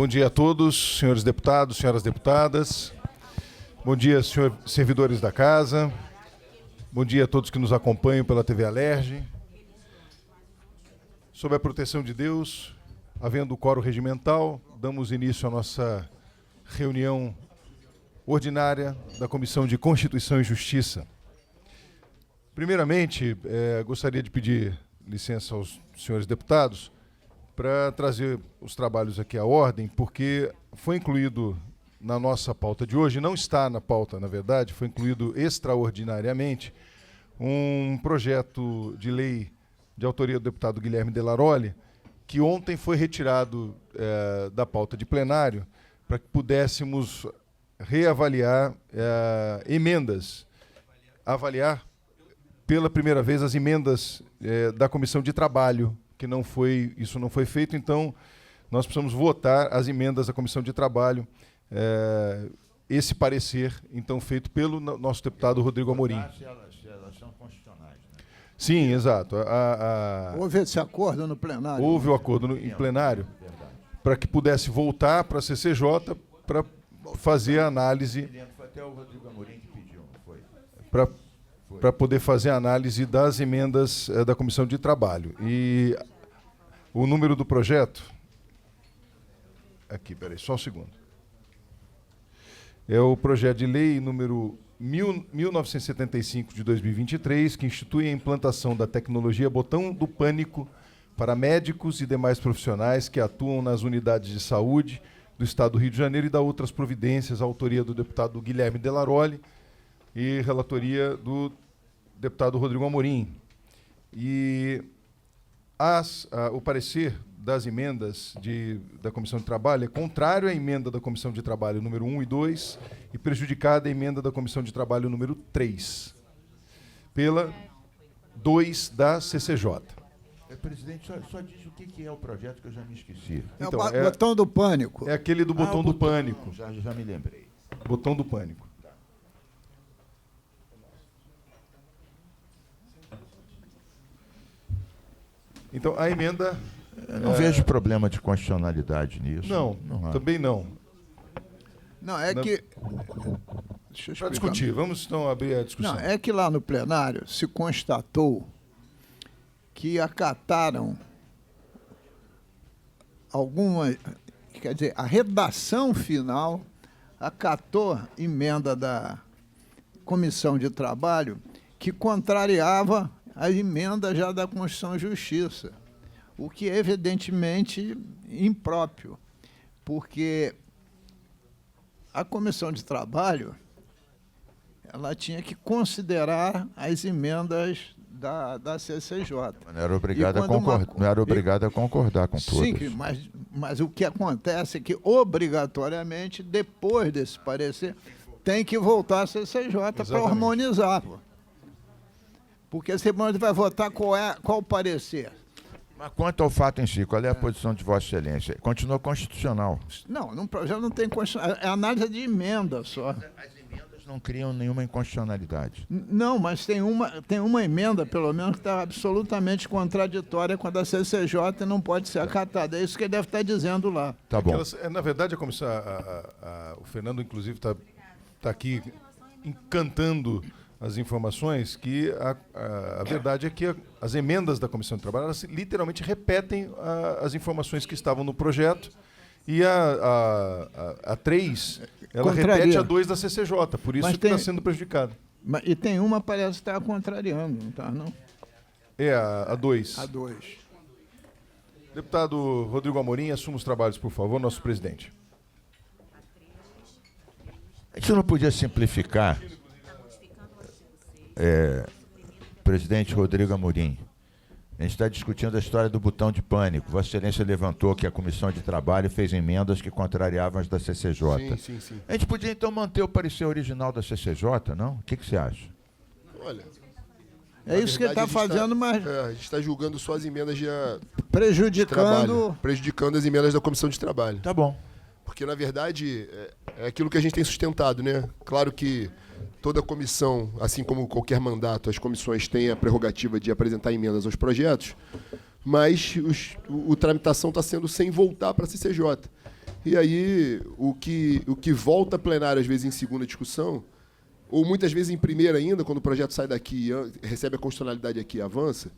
Bom dia a todos, senhores deputados, senhoras deputadas. Bom dia, senhores servidores da casa. Bom dia a todos que nos acompanham pela TV Alerj. Sob a proteção de Deus, havendo o quórum regimental, damos início à nossa reunião ordinária da Comissão de Constituição e Justiça. Primeiramente, gostaria de pedir licença aos senhores deputados para trazer os trabalhos aqui à ordem, porque foi incluído na nossa pauta de hoje, não está na pauta, na verdade, foi incluído extraordinariamente um projeto de lei de autoria do deputado Guilherme Delaroli, que ontem foi retirado da pauta de plenário para que pudéssemos reavaliar avaliar pela primeira vez as emendas da Comissão de Trabalho, que isso não foi feito, então nós precisamos votar as emendas da Comissão de Trabalho, esse parecer, então, feito pelo nosso deputado Rodrigo Amorim. Se elas são constitucionais, né? Sim, exato. Houve esse acordo no plenário? Houve o acordo em plenário para que pudesse voltar para a CCJ para fazer a análise. Foi até o Rodrigo Amorim que pediu, não foi? Para poder fazer a análise das emendas da Comissão de Trabalho. E o número do projeto... Aqui, peraí, só um segundo. É o projeto de lei número 1975 de 2023, que institui a implantação da tecnologia Botão do Pânico para médicos e demais profissionais que atuam nas unidades de saúde do Estado do Rio de Janeiro e dá outras providências, a autoria do deputado Guilherme Delaroli e relatoria do deputado Rodrigo Amorim. E o parecer das emendas da Comissão de Trabalho é contrário à emenda da Comissão de Trabalho número 1 e 2 e prejudicada a emenda da Comissão de Trabalho número 3, pela 2 da CCJ. Presidente, só diz o que é o projeto que eu já me esqueci. Então, o botão do pânico. É aquele do botão do pânico. Já me lembrei. Botão do pânico. Então, a emenda... Eu não vejo problema de constitucionalidade nisso. Não, também não. Não, é que... Deixa eu Para explicar. discutir, vamos então abrir a discussão. Não, é que lá no plenário se constatou que acataram quer dizer, a redação final acatou emenda da Comissão de Trabalho que contrariava a emenda já da Constituição e Justiça, o que é evidentemente impróprio, porque a Comissão de Trabalho ela tinha que considerar as emendas da CCJ. Mas não era obrigada a concordar com todas. Sim, mas o que acontece é que, obrigatoriamente, depois desse parecer, tem que voltar a CCJ para harmonizar. Porque você vai votar qual o parecer. Mas quanto ao fato em si, qual é a posição de Vossa Excelência? Continua constitucional. Não, no projeto não tem constitucional. É análise de emenda só. As emendas não criam nenhuma inconstitucionalidade. Não, mas tem uma emenda, pelo menos, que está absolutamente contraditória com a da CCJ e não pode ser acatada. É isso que ele deve estar dizendo lá. Tá bom. Na verdade, a comissão, o Fernando, inclusive, está aqui encantando as informações, que a verdade é que as emendas da Comissão de Trabalho elas literalmente repetem as informações que estavam no projeto, e a 3 ela repete a 2 da CCJ, por isso que está sendo prejudicada. E tem uma parece que está contrariando, não está, não? É a 2. A 2. Deputado Rodrigo Amorim, assuma os trabalhos, por favor, nosso presidente. A gente não podia simplificar, presidente Rodrigo Amorim. A gente está discutindo a história do botão de pânico. Vossa Excelência levantou que a Comissão de Trabalho fez emendas que contrariavam as da CCJ. Sim. A gente podia, então, manter o parecer original da CCJ, não? O que você acha? Olha... É isso que ele está fazendo, mas... a gente está julgando só as emendas de prejudicando as emendas da Comissão de Trabalho. Tá bom. Porque, na verdade, é aquilo que a gente tem sustentado, né? Claro que toda comissão, assim como qualquer mandato, as comissões têm a prerrogativa de apresentar emendas aos projetos, mas a tramitação está sendo sem voltar para a CCJ. E aí, o que volta a plenário, às vezes, em segunda discussão, ou muitas vezes em primeira ainda, quando o projeto sai daqui, recebe a constitucionalidade aqui e avança,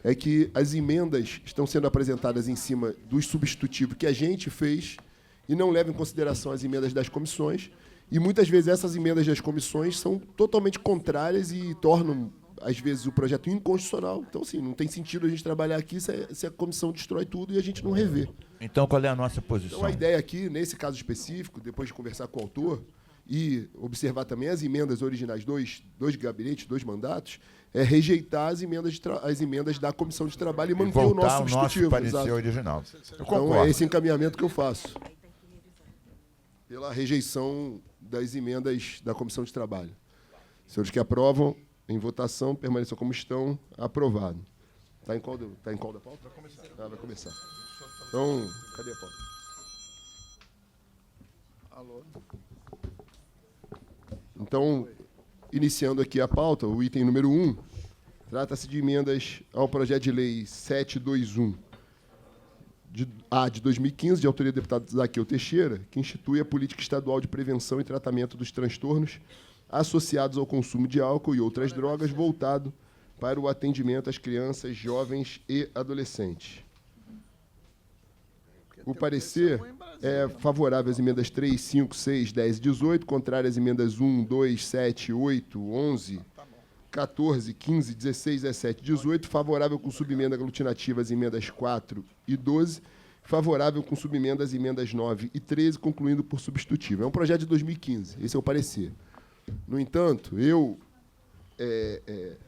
é que as emendas estão sendo apresentadas em cima dos substitutivos que a gente fez e não levam em consideração as emendas das comissões. E muitas vezes essas emendas das comissões são totalmente contrárias e tornam, às vezes, o projeto inconstitucional. Então, assim, não tem sentido a gente trabalhar aqui se a comissão destrói tudo e a gente não revê. Então, qual é a nossa posição? Então, a ideia aqui, nesse caso específico, depois de conversar com o autor e observar também as emendas originais, dois gabinetes, 2 mandatos, é rejeitar as emendas da comissão de trabalho e manter o nosso substitutivo. Voltar ao nosso parecer original. Eu então, concordo. é esse encaminhamento que eu faço. Pela rejeição das emendas da comissão de trabalho. Senhores que aprovam, em votação, permaneçam como estão, aprovado. Está em qual da pauta? Vai começar. Vai começar. Então, cadê a pauta? Alô? Então, iniciando aqui a pauta, o item número 1, trata-se de emendas ao projeto de lei 721 de 2015, de autoria do deputado Zaqueu Teixeira, que institui a política estadual de prevenção e tratamento dos transtornos associados ao consumo de álcool e outras drogas, voltado para o atendimento às crianças, jovens e adolescentes. O parecer é favorável às emendas 3, 5, 6, 10 e 18, contrário às emendas 1, 2, 7, 8, 11, 14, 15, 16, 17 e 18, favorável com subemenda aglutinativa às emendas 4 e 12, favorável com subemenda às emendas 9 e 13, concluindo por substitutivo. É um projeto de 2015, esse é o parecer. No entanto, eu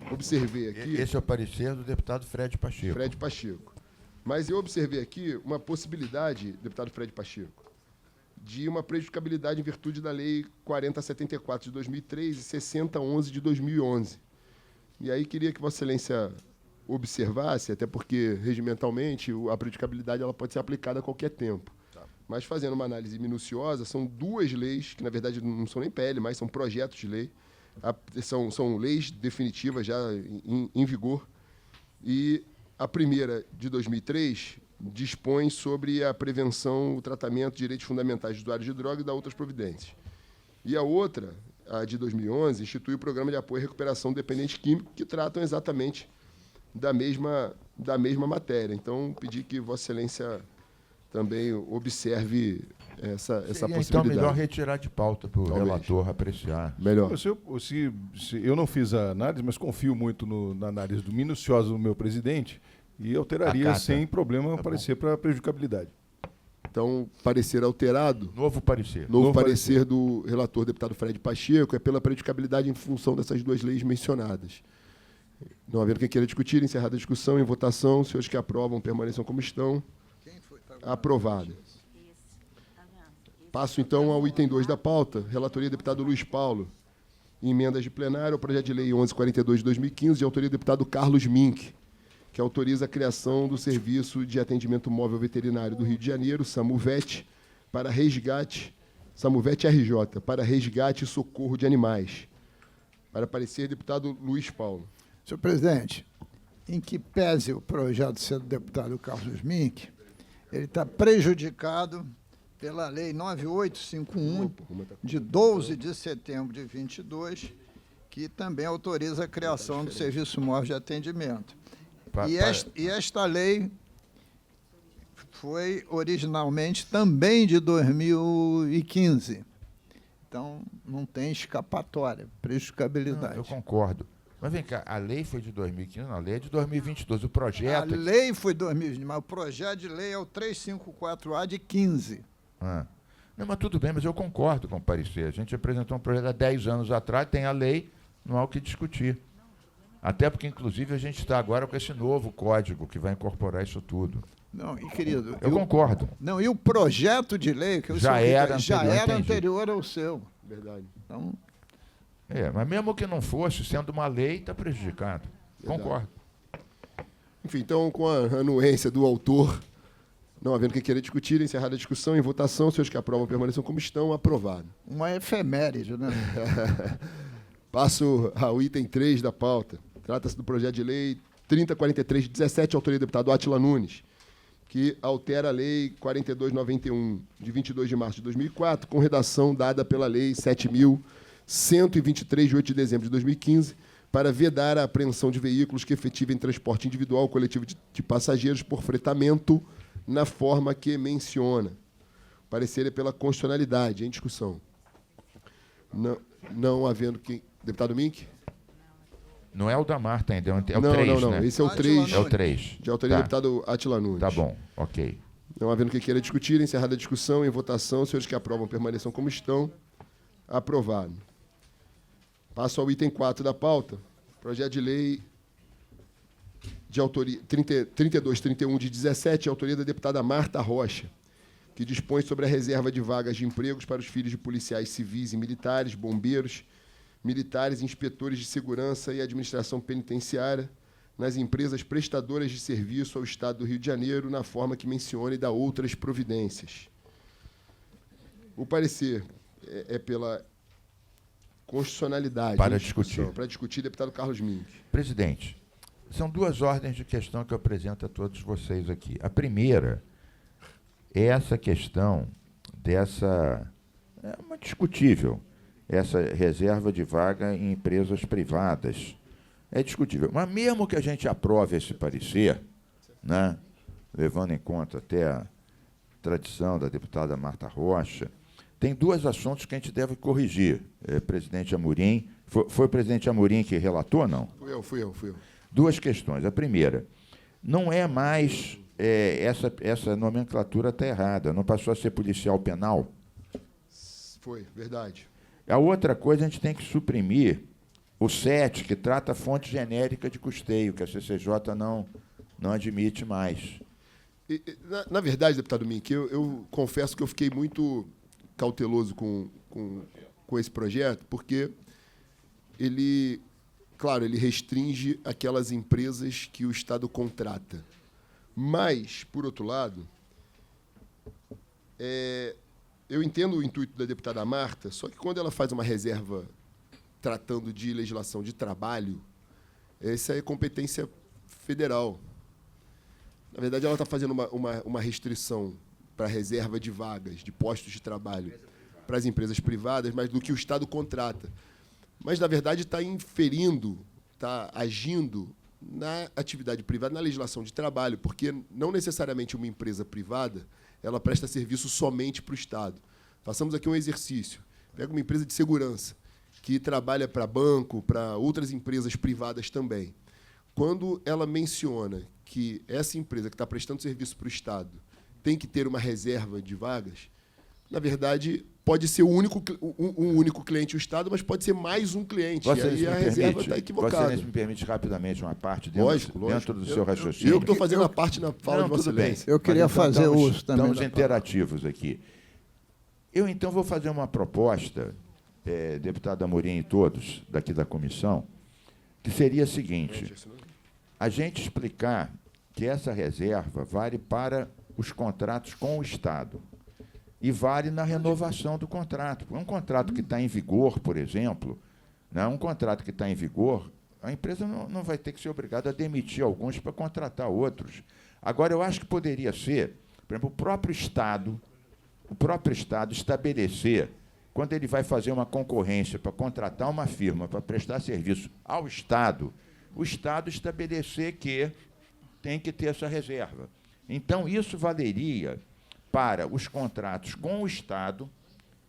observei aqui... Esse é o parecer do deputado Fred Pacheco. Fred Pacheco. Mas eu observei aqui uma possibilidade, deputado Fred Pacheco, de uma prejudicabilidade em virtude da Lei 4074 de 2003 e 6011 de 2011. E aí queria que Vossa Excelência observasse, até porque, regimentalmente, a prejudicabilidade ela pode ser aplicada a qualquer tempo. Tá. Mas, fazendo uma análise minuciosa, são 2 leis, que, na verdade, não são nem PL, mas são projetos de lei, são leis definitivas já em vigor, e a primeira, de 2003, dispõe sobre a prevenção, o tratamento de direitos fundamentais de usuários de droga e da outras providências. E a outra, a de 2011, institui o Programa de Apoio e Recuperação do Dependente Químico, que tratam exatamente da mesma matéria. Então, pedi que Vossa Excelência também observe essa possibilidade. Então, melhor retirar de pauta para o relator apreciar. Melhor. Eu não fiz a análise, mas confio muito na análise minuciosa do meu presidente e alteraria sem problema o parecer para prejudicabilidade. Então, parecer alterado. Novo parecer. Novo parecer do relator deputado Fred Pacheco é pela prejudicabilidade em função dessas 2 leis mencionadas. Não havendo quem queira discutir, encerrada a discussão, em votação, os senhores que aprovam permaneçam como estão. Aprovado. Passo, então, ao item 2 da pauta, relatoria do deputado Luiz Paulo, emendas de plenário ao projeto de lei 1142 de 2015, de autoria do deputado Carlos Mink, que autoriza a criação do Serviço de Atendimento Móvel Veterinário do Rio de Janeiro, SAMUVET, para resgate, SAMUVET RJ, para resgate e socorro de animais. Para parecer, deputado Luiz Paulo. Senhor presidente, em que pese o projeto ser do deputado Carlos Mink, ele está prejudicado pela Lei 9851, de 12 de setembro de 22, que também autoriza a criação do Serviço Móvel de Atendimento. E esta lei foi originalmente também de 2015. Então, não tem escapatória, prejudicabilidade. Não, eu concordo. Mas vem cá, a lei foi de 2015, não, a lei é de 2022. O projeto... A lei foi de 2020, mas o projeto de lei é o 354A de 15. Não, mas tudo bem, mas eu concordo com o parecer. A gente apresentou um projeto há 10 anos atrás, tem a lei, não há o que discutir. Até porque, inclusive, a gente está agora com esse novo código que vai incorporar isso tudo. Não, e querido... Eu concordo. Não, e o projeto de lei... que já era anterior ao seu. Verdade. Então... mas mesmo que não fosse, sendo uma lei, está prejudicado. Verdade. Concordo. Enfim, então, com a anuência do autor, não havendo quem queira discutir, encerrada a discussão, em votação, os senhores que aprovam permaneçam como estão, aprovado. Uma efeméride, né? Passo ao item 3 da pauta. Trata-se do projeto de lei 3043 de 17, autoria do deputado Átila Nunes, que altera a Lei 4291, de 22 de março de 2004, com redação dada pela Lei 7.123, de 8 de dezembro de 2015, para vedar a apreensão de veículos que efetivem transporte individual ou coletivo de passageiros por fretamento na forma que menciona. O parecer é pela constitucionalidade. Em discussão. Não havendo quem... Deputado Mink? Não é o da Marta ainda, é o 3, não. né? Esse é o 3. É o 3. De autoria do deputado Átila Nunes. Tá bom, ok. Não havendo quem queira discutir, encerrada a discussão, em votação, os senhores que aprovam permaneçam como estão. Aprovado. Passo ao item 4 da pauta. Projeto de lei de autoria 3231 de 17, autoria da deputada Marta Rocha, que dispõe sobre a reserva de vagas de empregos para os filhos de policiais civis e militares, bombeiros, militares, inspetores de segurança e administração penitenciária nas empresas prestadoras de serviço ao Estado do Rio de Janeiro, na forma que mencione e dá outras providências. O parecer é pela constitucionalidade. Para discutir. Para discutir, deputado Carlos Mink. Presidente, são duas ordens de questão que eu apresento a todos vocês aqui. A primeira é essa questão dessa... É uma discutível, essa reserva de vaga em empresas privadas. É discutível. Mas mesmo que a gente aprove esse parecer, né, levando em conta até a tradição da deputada Marta Rocha, tem dois assuntos que a gente deve corrigir. Presidente Amorim, foi o presidente Amorim que relatou, não? Fui eu. Duas questões. A primeira, não é mais... essa nomenclatura está errada, não passou a ser policial penal. Foi, verdade. A outra coisa, a gente tem que suprimir o 7, que trata a fonte genérica de custeio, que a CCJ não admite mais. Na verdade, deputado Mink, eu confesso que eu fiquei muito cauteloso com esse projeto, porque ele restringe aquelas empresas que o Estado contrata. Mas, por outro lado, eu entendo o intuito da deputada Marta, só que quando ela faz uma reserva tratando de legislação de trabalho, essa é competência federal. Na verdade, ela está fazendo uma restrição para a reserva de vagas, de postos de trabalho para as empresas privadas, mas do que o Estado contrata. Mas, na verdade, está inferindo, está agindo na atividade privada, na legislação de trabalho, porque não necessariamente uma empresa privada ela presta serviço somente para o Estado. Façamos aqui um exercício. Pega uma empresa de segurança, que trabalha para banco, para outras empresas privadas também. Quando ela menciona que essa empresa que está prestando serviço para o Estado tem que ter uma reserva de vagas, na verdade, pode ser um único cliente o Estado, mas pode ser mais um cliente. E aí a reserva está equivocada. Você me permite rapidamente uma parte lógico. dentro do seu raciocínio? Eu que estou fazendo a parte na fala de Vossa Excelência. Eu queria fazer uso também. Estamos interativos aqui. Eu, então, vou fazer uma proposta, deputado Amorim e todos daqui da comissão, que seria a seguinte: a gente explicar que essa reserva vale para os contratos com o Estado e vale na renovação do contrato. Um contrato que está em vigor, por exemplo, né, um contrato que está em vigor, a empresa não vai ter que ser obrigada a demitir alguns para contratar outros. Agora, eu acho que poderia ser, por exemplo, o próprio Estado estabelecer, quando ele vai fazer uma concorrência para contratar uma firma para prestar serviço ao Estado, o Estado estabelecer que tem que ter essa reserva. Então, isso valeria para os contratos com o Estado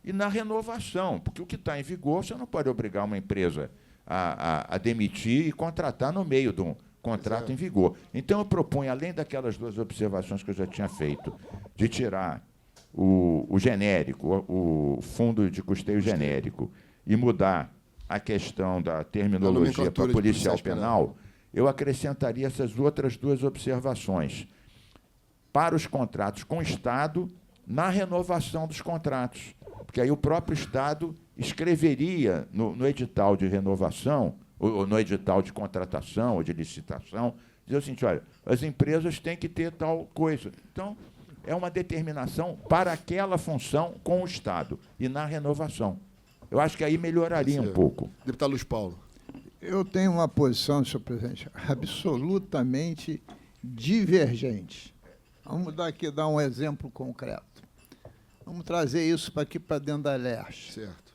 e na renovação, porque o que está em vigor, você não pode obrigar uma empresa a demitir e contratar no meio de um contrato em vigor. Então, eu proponho, além daquelas duas observações que eu já tinha feito, de tirar o genérico, o fundo de custeio genérico, e mudar a questão da terminologia para policial penal, eu acrescentaria essas outras duas observações. Para os contratos com o Estado, na renovação dos contratos. Porque aí o próprio Estado escreveria no edital de renovação, ou no edital de contratação ou de licitação, dizer o seguinte: olha, as empresas têm que ter tal coisa. Então, é uma determinação para aquela função com o Estado e na renovação. Eu acho que aí melhoraria um pouco. Deputado Luiz Paulo. Eu tenho uma posição, senhor presidente, absolutamente divergente Vamos dar um exemplo concreto. Vamos trazer isso para aqui para dentro da Leste. Certo.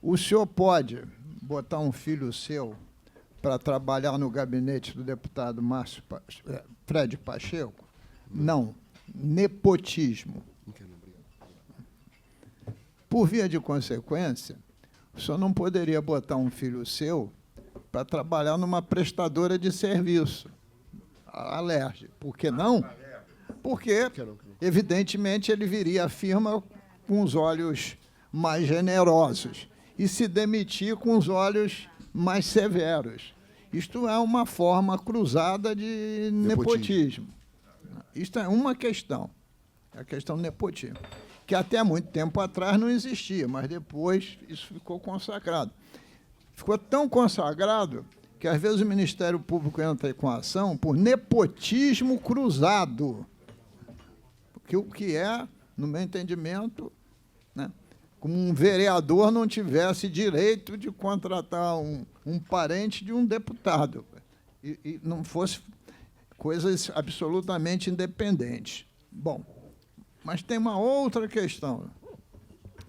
O senhor pode botar um filho seu para trabalhar no gabinete do deputado Fred Pacheco? Não. Nepotismo. Por via de consequência, o senhor não poderia botar um filho seu para trabalhar numa prestadora de serviço, a Alerj. Por que não? Porque, evidentemente, ele viria à firma com os olhos mais generosos e se demitir com os olhos mais severos. Isto é uma forma cruzada de nepotismo. Isto é uma questão, a questão do nepotismo, que até muito tempo atrás não existia, mas depois isso ficou consagrado. Ficou tão consagrado que, às vezes, o Ministério Público entra com ação por nepotismo cruzado, porque o que é, no meu entendimento, né, como um vereador não tivesse direito de contratar um parente de um deputado, e não fosse coisas absolutamente independentes. Bom, mas tem uma outra questão,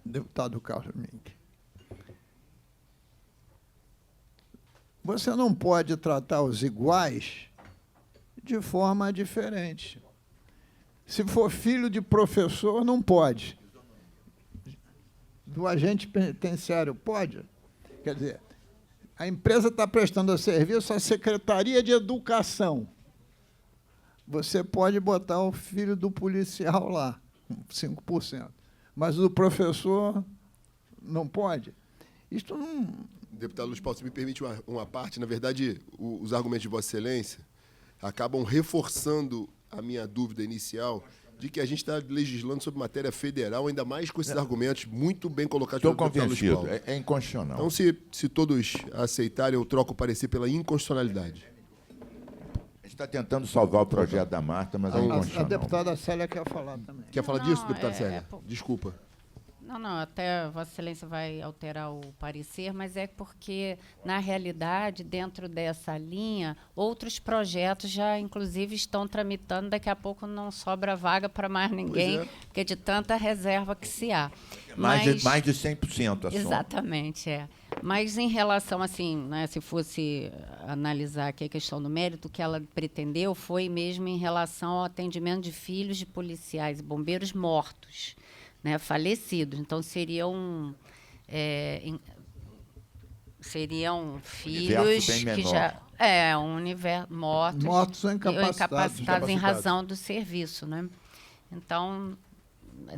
deputado Carlos Mink. Você não pode tratar os iguais de forma diferente. Se for filho de professor, não pode. Do agente penitenciário, pode. Quer dizer, a empresa está prestando serviço à Secretaria de Educação. Você pode botar o filho do policial lá, 5%. Mas o do professor não pode. Isto não... Deputado Luiz Paulo, se me permite uma parte, na verdade, os argumentos de Vossa Excelência acabam reforçando a minha dúvida inicial de que a gente está legislando sobre matéria federal, ainda mais com esses argumentos muito bem colocados Estou pelo deputado Luiz convencido, Paulo. é inconstitucional. Então, se todos aceitarem, eu troco o parecer pela inconstitucionalidade. A gente está tentando salvar o projeto da Marta, mas é A inconstitucional. deputada Célia quer falar também. Quer falar Não, disso, deputado Célia? pô. Desculpa. Não, até Vossa Excelência vai alterar o parecer, mas é porque, na realidade, dentro dessa linha, outros projetos já, inclusive, estão tramitando. Daqui a pouco não sobra vaga para mais ninguém, é. porque de tanta reserva que se há. Mais de 100% a soma. Exatamente, é. Mas em relação, assim, né, se fosse analisar aqui a questão do mérito, o que ela pretendeu foi mesmo em relação ao atendimento de filhos de policiais e bombeiros mortos, né, falecidos. Então, seriam filhos bem que menor. já... um universo mortos Mortos ou incapacitados. em razão do serviço, né? Então,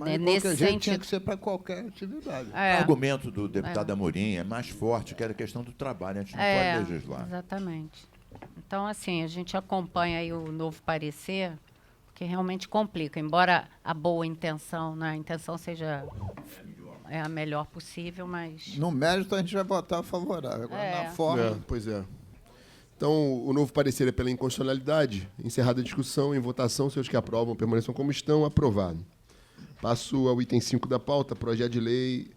Mas, de nesse qualquer jeito, tinha sentido... que ser para qualquer atividade. O argumento do deputado Amorim é mais forte, que era a questão do trabalho. A gente não pode legislar. Exatamente. Então, assim, a gente acompanha aí o novo parecer, que realmente complica, embora a boa intenção, né, a intenção seja a melhor possível, mas... No mérito, a gente vai votar favorável. Agora, na forma... Pois é. Então, o novo parecer é pela inconstitucionalidade. Encerrada a discussão, em votação, seus que aprovam permaneçam como estão. Aprovado. Passo ao item 5 da pauta, projeto de lei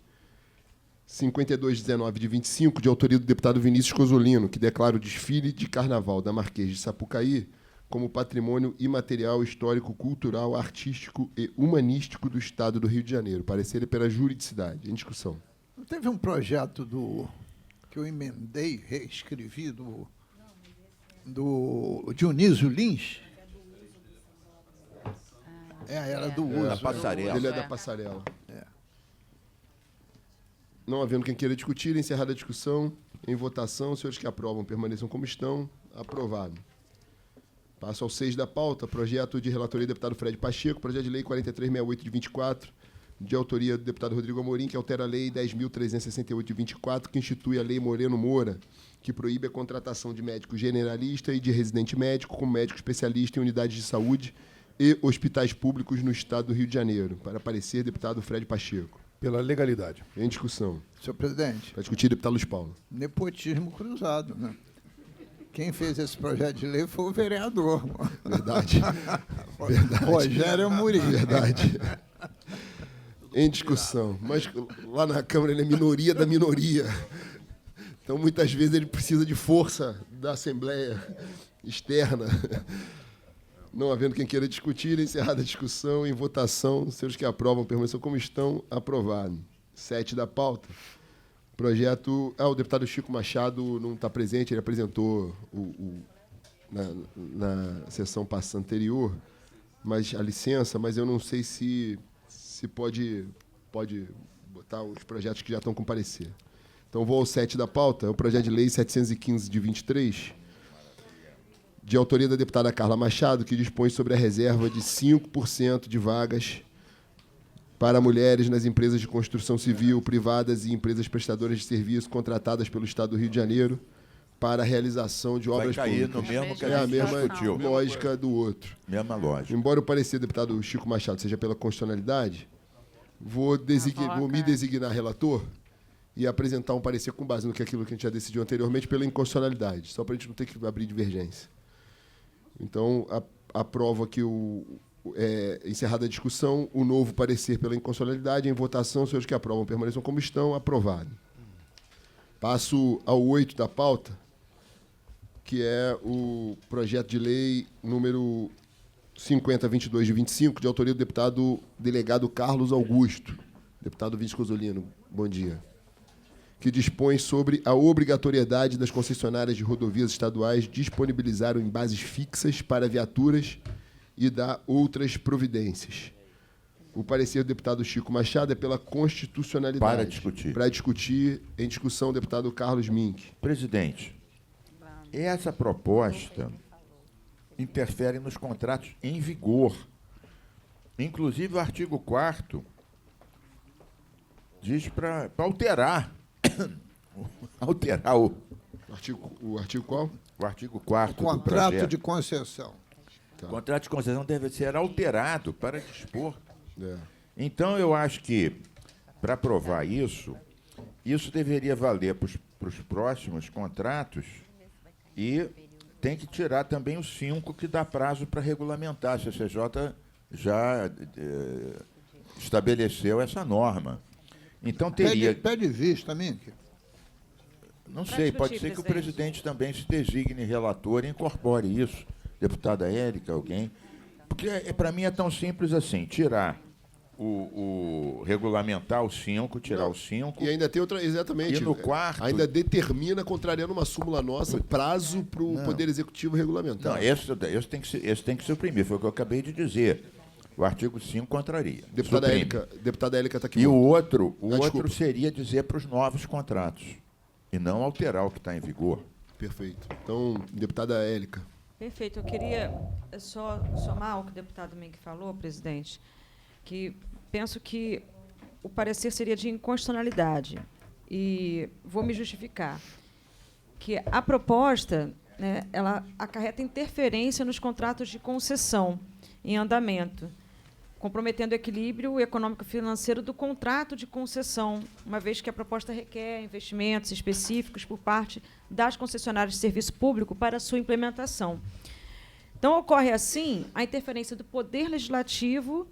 5219 de 25, de autoria do deputado Vinícius Cozzolino, que declara o desfile de carnaval da Marquês de Sapucaí como patrimônio imaterial, histórico, cultural, artístico e humanístico do Estado do Rio de Janeiro. Parecer é pela juridicidade. Em discussão. Teve um projeto que eu emendei, reescrevi, do Dionísio Lins. Era do uso. Da passarela. Ele é da passarela. Não havendo quem queira discutir, encerrada a discussão, em votação, os senhores que aprovam permaneçam como estão. Aprovado. Passo ao 6 da pauta, projeto de relatoria do deputado Fred Pacheco, projeto de lei 4368 de 24, de autoria do deputado Rodrigo Amorim, que altera a lei 10.368 de 24, que institui a lei Moreno Moura, que proíbe a contratação de médico generalista e de residente médico como médico especialista em unidades de saúde e hospitais públicos no Estado do Rio de Janeiro. Para parecer, deputado Fred Pacheco. Pela legalidade. Em discussão. Senhor presidente, Para discutir, deputado Luiz Paulo. nepotismo cruzado, né? Quem fez esse projeto de lei foi o vereador. Verdade. Rogério Amorim. Verdade. Em discussão. Mas lá na Câmara ele é minoria da minoria. Então, muitas vezes, ele precisa de força da Assembleia externa. Não havendo quem queira discutir, encerrada a discussão, em votação, seus que aprovam permaneçam como estão, aprovado. 7 da pauta. Projeto... o deputado Chico Machado não está presente, ele apresentou na sessão anterior, mas a licença, mas eu não sei se pode botar os projetos que já estão com parecer. Então, vou ao 7 da pauta, é o projeto de lei 715 de 23, de autoria da deputada Carla Machado, que dispõe sobre a reserva de 5% de vagas para mulheres nas empresas de construção civil, privadas e empresas prestadoras de serviço contratadas pelo Estado do Rio de Janeiro para a realização de obras Vai cair públicas. no mesmo que É a a gente mesma discutiu. lógica do outro. Mesma lógica. Embora o parecer do deputado Chico Machado seja pela constitucionalidade, vou me designar relator e apresentar um parecer com base no que aquilo que a gente já decidiu anteriormente pela inconstitucionalidade, só para a gente não ter que abrir divergência. Então, aprovo aqui encerrada a discussão, o novo parecer pela inconstitucionalidade, em votação, senhores que aprovam permaneçam como estão, aprovado. Passo ao 8 da pauta, que é o projeto de lei número 5022 de 25, de autoria do deputado delegado Carlos Augusto, deputado Vítor Cosolino, bom dia, que dispõe sobre a obrigatoriedade das concessionárias de rodovias estaduais disponibilizarem bases fixas para viaturas e dar outras providências. O parecer do deputado Chico Machado é pela constitucionalidade. Para discutir. Para discutir, em discussão, o deputado Carlos Mink. Presidente, essa proposta interfere nos contratos em vigor. Inclusive, o artigo 4º diz para alterar O artigo qual? o artigo 4º do Contrato projeto. de concessão. O contrato de concessão deve ser alterado para dispor. É. Então, eu acho que, para aprovar isso deveria valer para os próximos contratos e tem que tirar também os 5 que dá prazo para regulamentar. A CCJ já estabeleceu essa norma. Então, teria... Pede vista, Mink. Não sei, pode ser que o presidente também se designe relator e incorpore isso. Deputada Érica, alguém. Porque, para mim, é tão simples assim, tirar regulamentar os 5, tirar os 5. E ainda tem outra, exatamente. E no quarto... Ainda determina, contrariando uma súmula nossa, prazo para o Poder Executivo regulamentar. Não, esse tem que suprimir, foi o que eu acabei de dizer. O artigo 5 contraria. Deputada Suprime. Érica está aqui. E o outro desculpa. seria dizer para os novos contratos, e não alterar o que está em vigor. Perfeito. Então, deputada Érica. Perfeito. Eu queria só somar o que o deputado Mink falou, presidente, que penso que o parecer seria de inconstitucionalidade. E vou me justificar. Que a proposta, né, ela acarreta interferência nos contratos de concessão em andamento, comprometendo o equilíbrio econômico-financeiro do contrato de concessão, uma vez que a proposta requer investimentos específicos por parte das concessionárias de serviço público para a sua implementação. Então, ocorre, assim, a interferência do Poder Legislativo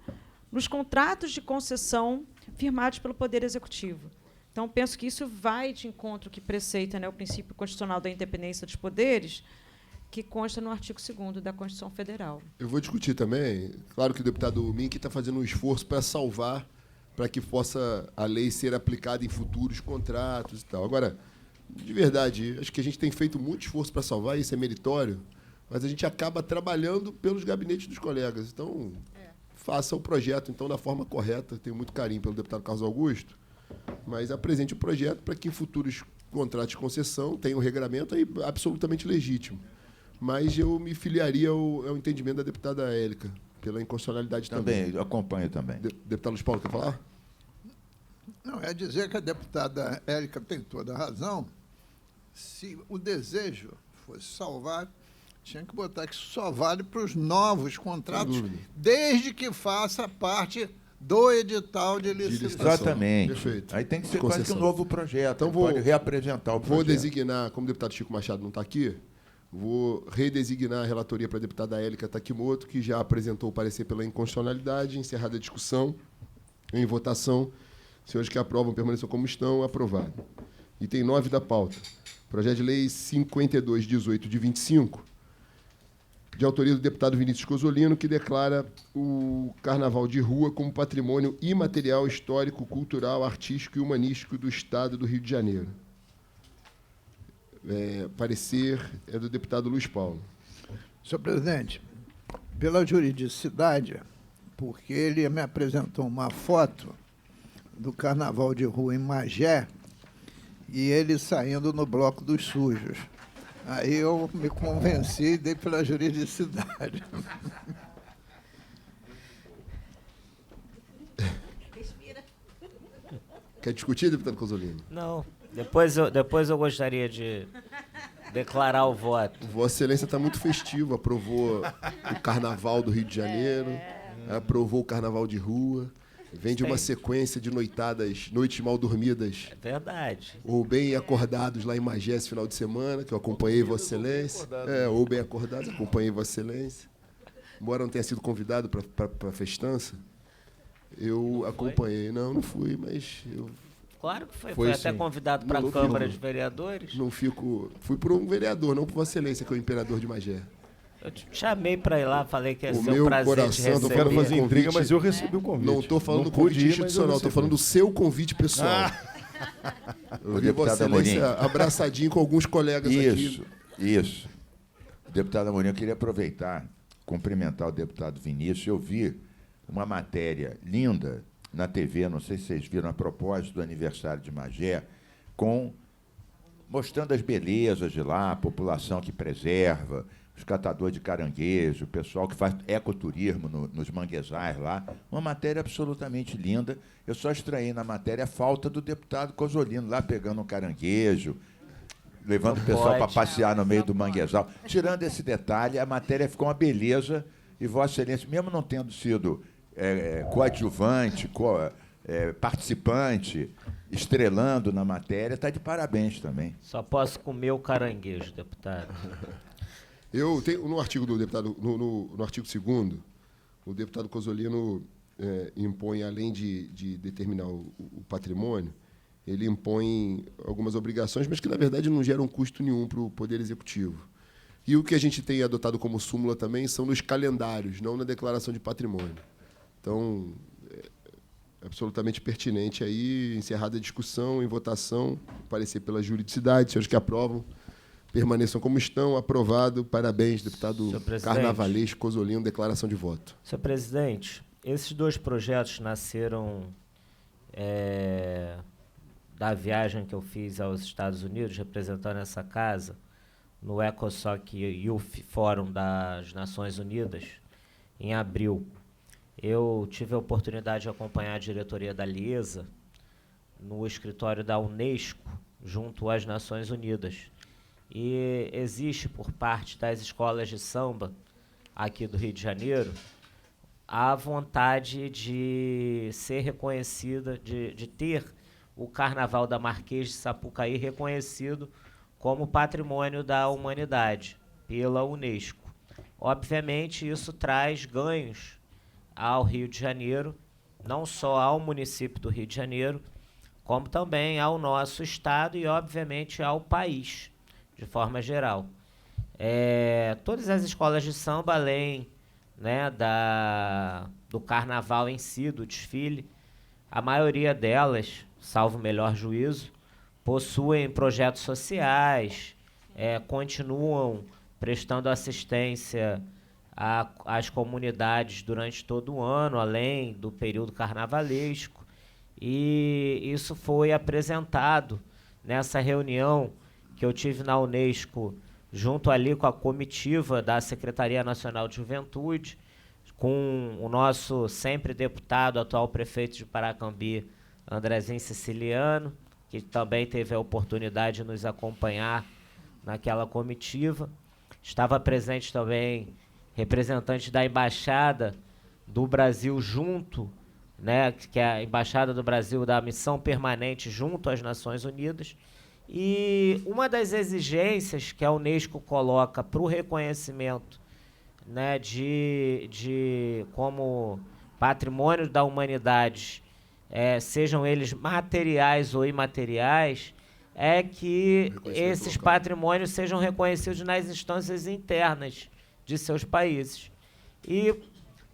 nos contratos de concessão firmados pelo Poder Executivo. Então, penso que isso vai de encontro que preceita, né, o princípio constitucional da independência dos poderes, que consta no artigo 2º da Constituição Federal. Eu vou discutir também. Claro que o deputado Mink está fazendo um esforço para salvar, para que possa a lei ser aplicada em futuros contratos e tal. Agora, de verdade, acho que a gente tem feito muito esforço para salvar, isso é meritório, mas a gente acaba trabalhando pelos gabinetes dos colegas. Então, faça o projeto então da forma correta. Tenho muito carinho pelo deputado Carlos Augusto, mas apresente o projeto para que em futuros contratos de concessão tenha um regramento aí absolutamente legítimo. Mas eu me filiaria ao entendimento da deputada Érica, pela inconstitucionalidade também. Eu acompanho também. Deputado Luiz Paulo, quer falar? Não, é dizer que a deputada Érica tem toda a razão. Se o desejo fosse salvar, tinha que botar que só vale para os novos contratos, desde que faça parte do edital de licitação. Exatamente. Perfeito. Aí tem que ser Concessão. quase que um novo projeto. Então Pode reapresentar o projeto. Vou designar, como o deputado Chico Machado não está aqui, vou redesignar a relatoria para a deputada Érica Takimoto, que já apresentou o parecer pela inconstitucionalidade. Encerrada a discussão, em votação. Senhores que aprovam permaneçam como estão, aprovado. Item 9 da pauta. Projeto de lei 5218 de 25, de autoria do deputado Vinícius Cozzolino, que declara o Carnaval de Rua como patrimônio imaterial, histórico, cultural, artístico e humanístico do Estado do Rio de Janeiro. Parecer é do deputado Luiz Paulo. Senhor presidente, pela juridicidade, porque ele me apresentou uma foto do Carnaval de Rua em Magé e ele saindo no Bloco dos Sujos. Aí eu me convenci e dei pela juridicidade. Quer discutir, deputado Cozzolino? Não. Depois eu gostaria de declarar o voto. Vossa Excelência está muito festivo, aprovou o Carnaval do Rio de Janeiro, aprovou o Carnaval de Rua, vem de uma sequência de noites mal dormidas. É verdade. Ou bem acordados lá em Magé esse final de semana, que eu acompanhei Vossa Excelência. Ou bem acordados, acompanhei Vossa Excelência. Embora não tenha sido convidado para a festança, eu acompanhei. Não fui, mas eu... Claro que foi. Foi Foi até sim. convidado para a Câmara de Vereadores. Não fico... Fui por um vereador, não por Vossa Excelência, que é o imperador de Magé. Eu te chamei para ir lá, falei que ia O ser meu um prazer coração, te eu Não quero quero receber. fazer intriga, mas eu recebi o convite. Não estou falando do pude convite ir, mas eu institucional, estou recebi. falando do seu convite pessoal. Eu vi Vossa deputado Excelência Amorim. abraçadinho com alguns colegas aqui. Isso. Deputado Amorim, eu queria aproveitar, cumprimentar o deputado Vinícius. Eu vi uma matéria linda na TV, não sei se vocês viram, a propósito do aniversário de Magé, mostrando as belezas de lá, a população que preserva, os catadores de caranguejo, o pessoal que faz ecoturismo nos manguezais lá. Uma matéria absolutamente linda. Eu só estranhei na matéria a falta do deputado Cozzolino lá pegando um caranguejo, levando o pessoal para passear no meio do manguezal. Tirando esse detalhe, a matéria ficou uma beleza e Vossa Excelência, mesmo não tendo sido coadjuvante, participante, estrelando na matéria, está de parabéns também. Só posso comer o caranguejo, deputado. Eu tenho no artigo do deputado, no artigo 2º, o deputado Cozzolino impõe, além de determinar o patrimônio, ele impõe algumas obrigações, mas que, na verdade, não geram custo nenhum para o Poder Executivo. E o que a gente tem adotado como súmula também são nos calendários, não na declaração de patrimônio. Então, é absolutamente pertinente aí, encerrada a discussão, em votação, parecer pela juridicidade, senhores que aprovam, permaneçam como estão, aprovado. Parabéns, deputado carnavalesco Cozzolino, declaração de voto. Senhor presidente, esses dois projetos nasceram da viagem que eu fiz aos Estados Unidos, representando essa casa, no ECOSOC Youth Forum das Nações Unidas, em abril. Eu tive a oportunidade de acompanhar a diretoria da LIESA no escritório da Unesco, junto às Nações Unidas. E existe, por parte das escolas de samba aqui do Rio de Janeiro, a vontade de ser reconhecida, de ter o Carnaval da Marquês de Sapucaí reconhecido como patrimônio da humanidade pela Unesco. Obviamente, isso traz ganhos ao Rio de Janeiro, não só ao município do Rio de Janeiro, como também ao nosso estado e, obviamente, ao país, de forma geral. Todas as escolas de samba, além, né, do carnaval em si, do desfile, a maioria delas, salvo o melhor juízo, possuem projetos sociais, continuam prestando assistência às comunidades durante todo o ano, além do período carnavalesco. E isso foi apresentado nessa reunião que eu tive na Unesco, junto ali com a comitiva da Secretaria Nacional de Juventude, com o nosso sempre deputado, atual prefeito de Paracambi, Andrezinho Siciliano, que também teve a oportunidade de nos acompanhar naquela comitiva. Estava presente também representante da Embaixada do Brasil junto, né, que é a Embaixada do Brasil da Missão Permanente junto às Nações Unidas. E uma das exigências que a Unesco coloca para o reconhecimento, né, de como patrimônio da humanidade, sejam eles materiais ou imateriais, é que esses patrimônios sejam reconhecidos nas instâncias internas de seus países. E,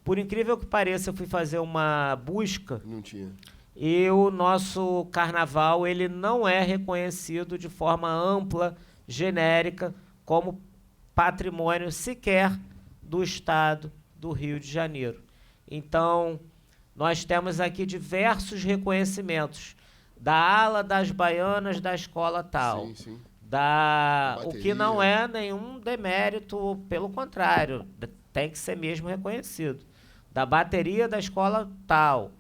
por incrível que pareça, eu fui fazer uma busca Não tinha. e o nosso carnaval ele não é reconhecido de forma ampla, genérica, como patrimônio sequer do Estado do Rio de Janeiro. Então, nós temos aqui diversos reconhecimentos da ala das baianas da escola tal, Sim, sim. o que não é nenhum demérito, pelo contrário, tem que ser mesmo reconhecido, da bateria da escola tal.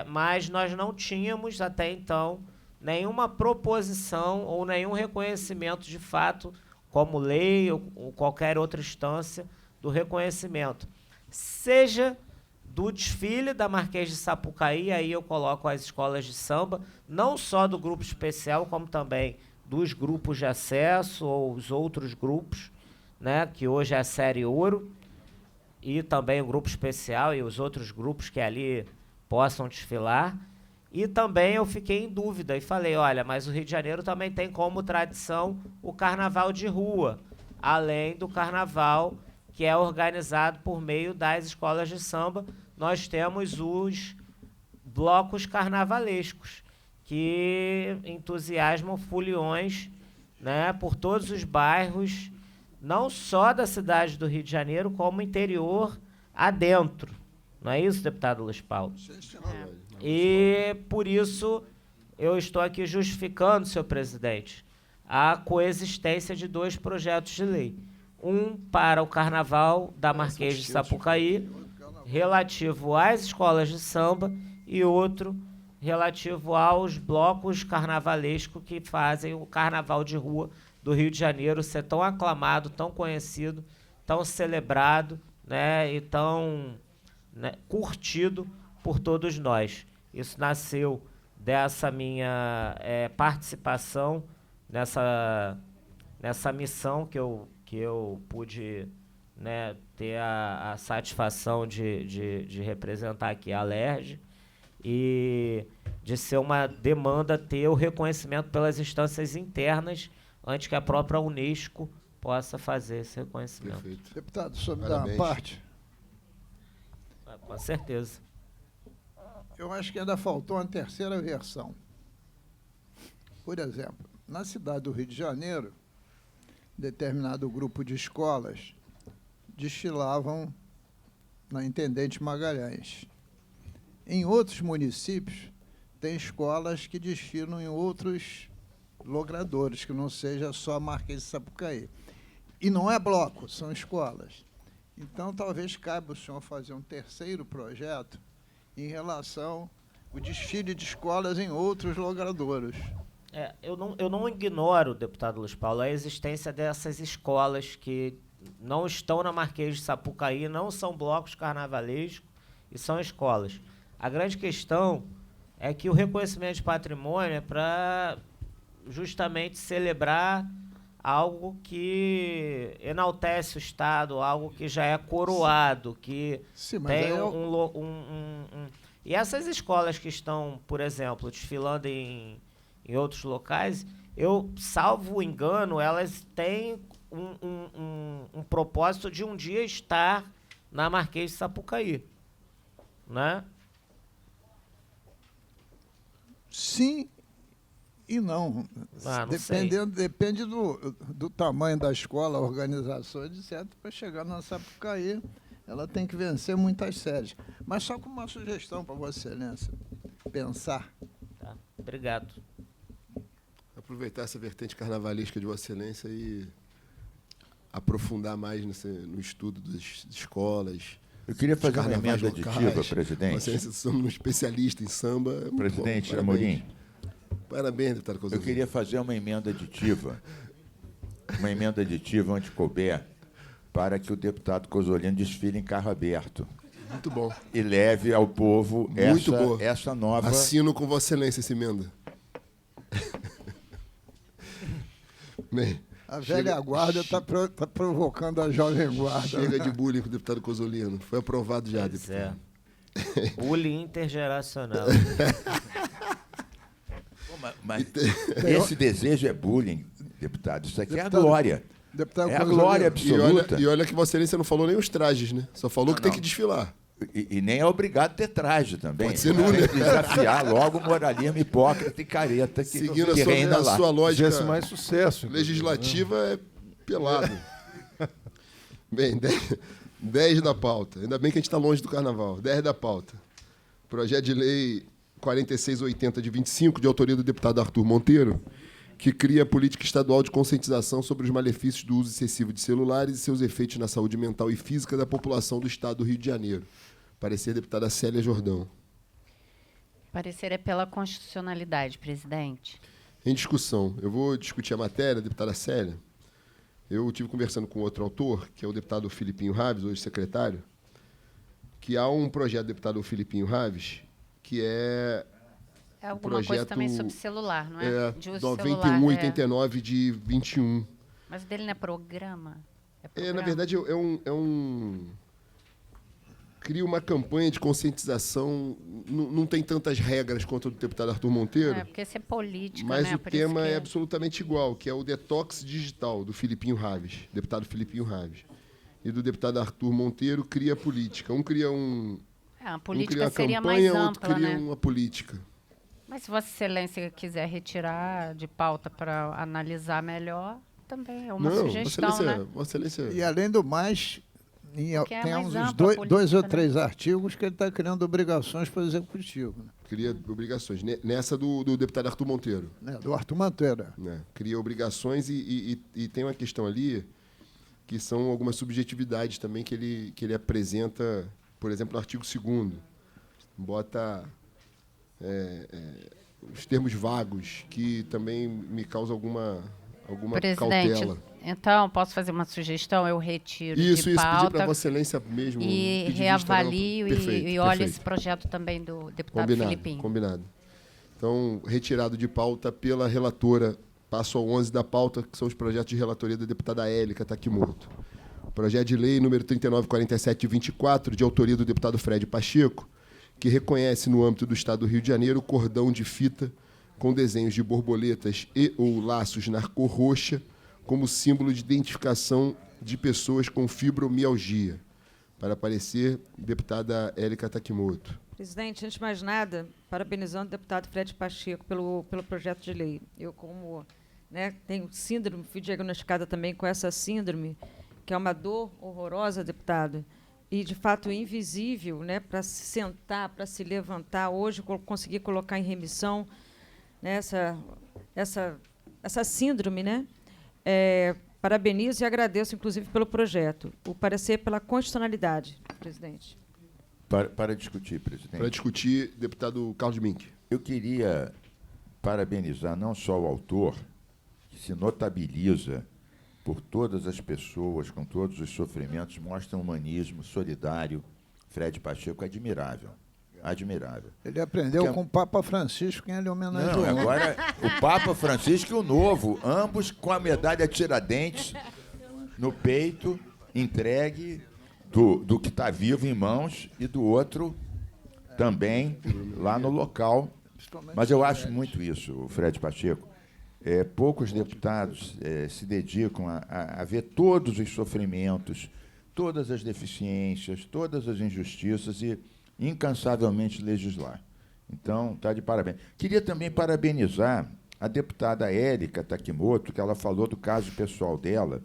Mas nós não tínhamos, até então, nenhuma proposição ou nenhum reconhecimento de fato, como lei ou qualquer outra instância, do reconhecimento. Seja do desfile da Marquês de Sapucaí, aí eu coloco as escolas de samba, não só do grupo especial, como também dos grupos de acesso ou os outros grupos, né, que hoje é a série Ouro, e também o grupo especial e os outros grupos que ali possam desfilar. E também eu fiquei em dúvida e falei, olha, mas o Rio de Janeiro também tem como tradição o carnaval de rua, além do carnaval que é organizado por meio das escolas de samba. Nós temos os blocos carnavalescos, que entusiasmam foliões, né, por todos os bairros, não só da cidade do Rio de Janeiro, como interior adentro. Não é isso, deputado Luiz Paulo? E, por isso, eu estou aqui justificando, senhor presidente, a coexistência de dois projetos de lei. Um para o Carnaval da Marquês de Sapucaí, relativo às escolas de samba, e outro relativo aos blocos carnavalescos que fazem o carnaval de rua do Rio de Janeiro ser tão aclamado, tão conhecido, tão celebrado, né, e tão, né, curtido por todos nós. Isso nasceu dessa minha participação nessa missão que eu pude, né, ter a satisfação de representar aqui a Alerj, e de ser uma demanda ter o reconhecimento pelas instâncias internas antes que a própria Unesco possa fazer esse reconhecimento. Perfeito. Deputado, só me dá Parabéns. uma parte. Com certeza. Eu acho que ainda faltou uma terceira versão. Por exemplo, na cidade do Rio de Janeiro, determinado grupo de escolas desfilavam na Intendente Magalhães. Em outros municípios, tem escolas que desfilam em outros logradouros, que não seja só a Marquês de Sapucaí. E não é bloco, são escolas. Então, talvez caiba o senhor fazer um terceiro projeto em relação ao desfile de escolas em outros logradouros. Eu não ignoro, deputado Luiz Paulo, a existência dessas escolas que não estão na Marquês de Sapucaí, não são blocos carnavalescos e são escolas. A grande questão é que o reconhecimento de patrimônio é para justamente celebrar algo que enaltece o Estado, algo que já é coroado, que tem E essas escolas que estão, por exemplo, desfilando em outros locais, eu, salvo engano, elas têm um propósito de um dia estar na Marquês de Sapucaí, né? Sim e não. Depende do tamanho da escola, a organização, etc. Para chegar na Sapucaí, ela tem que vencer muitas séries. Mas só com uma sugestão para Vossa Excelência pensar. Tá. Obrigado. Aproveitar essa vertente carnavalesca de Vossa Excelência e aprofundar mais no estudo das escolas. Eu queria fazer uma emenda aditiva, presidente. Vossa Excelência, somos um especialista em samba. Presidente bom, Amorim. Parabéns, deputado Cosolino. Eu queria fazer uma emenda aditiva. Uma emenda aditiva onde couber, para que o deputado Cosolino desfile em carro aberto. Muito bom. E leve ao povo essa nova... Assino com Vossa Excelência essa emenda. Bem, a velha guarda está provocando a jovem guarda. Chega de bullying com o deputado Cosolino. Foi aprovado já, deputado. Bullying intergeracional. Mas esse desejo é bullying, deputado. Isso aqui é a glória. Deputado É a Coisa glória Livre. absoluta. E olha que Vossa Excelência não falou nem os trajes, né? Só falou que tem que desfilar. E nem é obrigado a ter traje também. Pode ser nu, né? Tem que desafiar logo o moralismo hipócrita e careta que, Seguindo que reina a lá. sua lógica Fizesse mais sucesso. inclusive, legislativa, é pelado. Bem, 10 da pauta. Ainda bem que a gente está longe do carnaval. 10 da pauta. Projeto de lei 4680 de 25, de autoria do deputado Arthur Monteiro, que cria a política estadual de conscientização sobre os malefícios do uso excessivo de celulares e seus efeitos na saúde mental e física da população do estado do Rio de Janeiro. Parecer deputada Célia Jordão. Parecer é pela constitucionalidade, presidente. Em discussão. Eu vou discutir a matéria, deputada Célia. Eu estive conversando com outro autor, que é o deputado Filipinho Raves, hoje secretário, que há um projeto do deputado Filipinho Raves, que é É alguma coisa projeto, também sobre celular, não é? De uso celular. 9189 de 21. Mas o dele não é programa? Na programa? verdade, cria uma campanha de conscientização, não tem tantas regras quanto o do deputado Arthur Monteiro, É, porque isso é política, mas né? o Por isso tema que- é absolutamente igual, que é o detox digital do Filipinho Raves, deputado Filipinho Raves. E do deputado Arthur Monteiro cria política. Um cria a um política cria a seria campanha, mais outro ampla, cria né? uma política. Mas se Vossa Excelência quiser retirar de pauta para analisar melhor, também é uma sugestão, né? Vossa Excelência. E, além do mais, Porque é tem mais uns ampla a dois política, ou né? 3 artigos que ele está criando obrigações para o Executivo, Cria obrigações. Nessa do deputado Arthur Monteiro. né? Do Arthur Manteiro. Né? Cria obrigações e tem uma questão ali que são algumas subjetividades também que ele apresenta, por exemplo, no artigo 2º. Bota os termos vagos, que também me causa alguma Presidente, cautela. então, posso fazer uma sugestão? Eu retiro Isso, de pedir pauta para Vossa Excelência mesmo. e pedir vista, reavalio não. Perfeito, e olho perfeito. esse projeto também do deputado Combinado, Filipinho. combinado. Então, retirado de pauta pela relatora, passo ao 11 da pauta, que são os projetos de relatoria da deputada Élica Takimoto. Projeto de lei número 3947 de 24, de autoria do deputado Fred Pacheco, que reconhece no âmbito do Estado do Rio de Janeiro o cordão de fita com desenhos de borboletas e ou laços na cor roxa como símbolo de identificação de pessoas com fibromialgia. Para aparecer, deputada Élica Takimoto. Presidente, antes de mais nada, parabenizando o deputado Fred Pacheco pelo projeto de lei. Eu, como tenho síndrome, fui diagnosticada também com essa síndrome, que é uma dor horrorosa, deputado, e, de fato, invisível, para se sentar, para se levantar. Hoje, consegui colocar em remissão essa síndrome, parabenizo e agradeço, inclusive, pelo projeto. O parecer pela constitucionalidade, presidente. Para discutir, presidente. Para discutir, deputado Carlos Mink. Eu queria parabenizar não só o autor, que se notabiliza por todas as pessoas, com todos os sofrimentos, mostra um humanismo solidário. Fred Pacheco é admirável. Admirável. Ele aprendeu Que é- com o Papa Francisco, quem ele homenageou. Não, agora o Papa Francisco e o Novo, ambos com a medalha Tiradentes no peito, entregue do que está vivo em mãos e do outro também lá no local. Mas eu acho muito isso, o Fred Pacheco. Poucos deputados se dedicam a ver todos os sofrimentos, todas as deficiências, todas as injustiças e incansavelmente legislar. Então, está de parabéns. Queria também parabenizar a deputada Élica Takimoto, que ela falou do caso pessoal dela,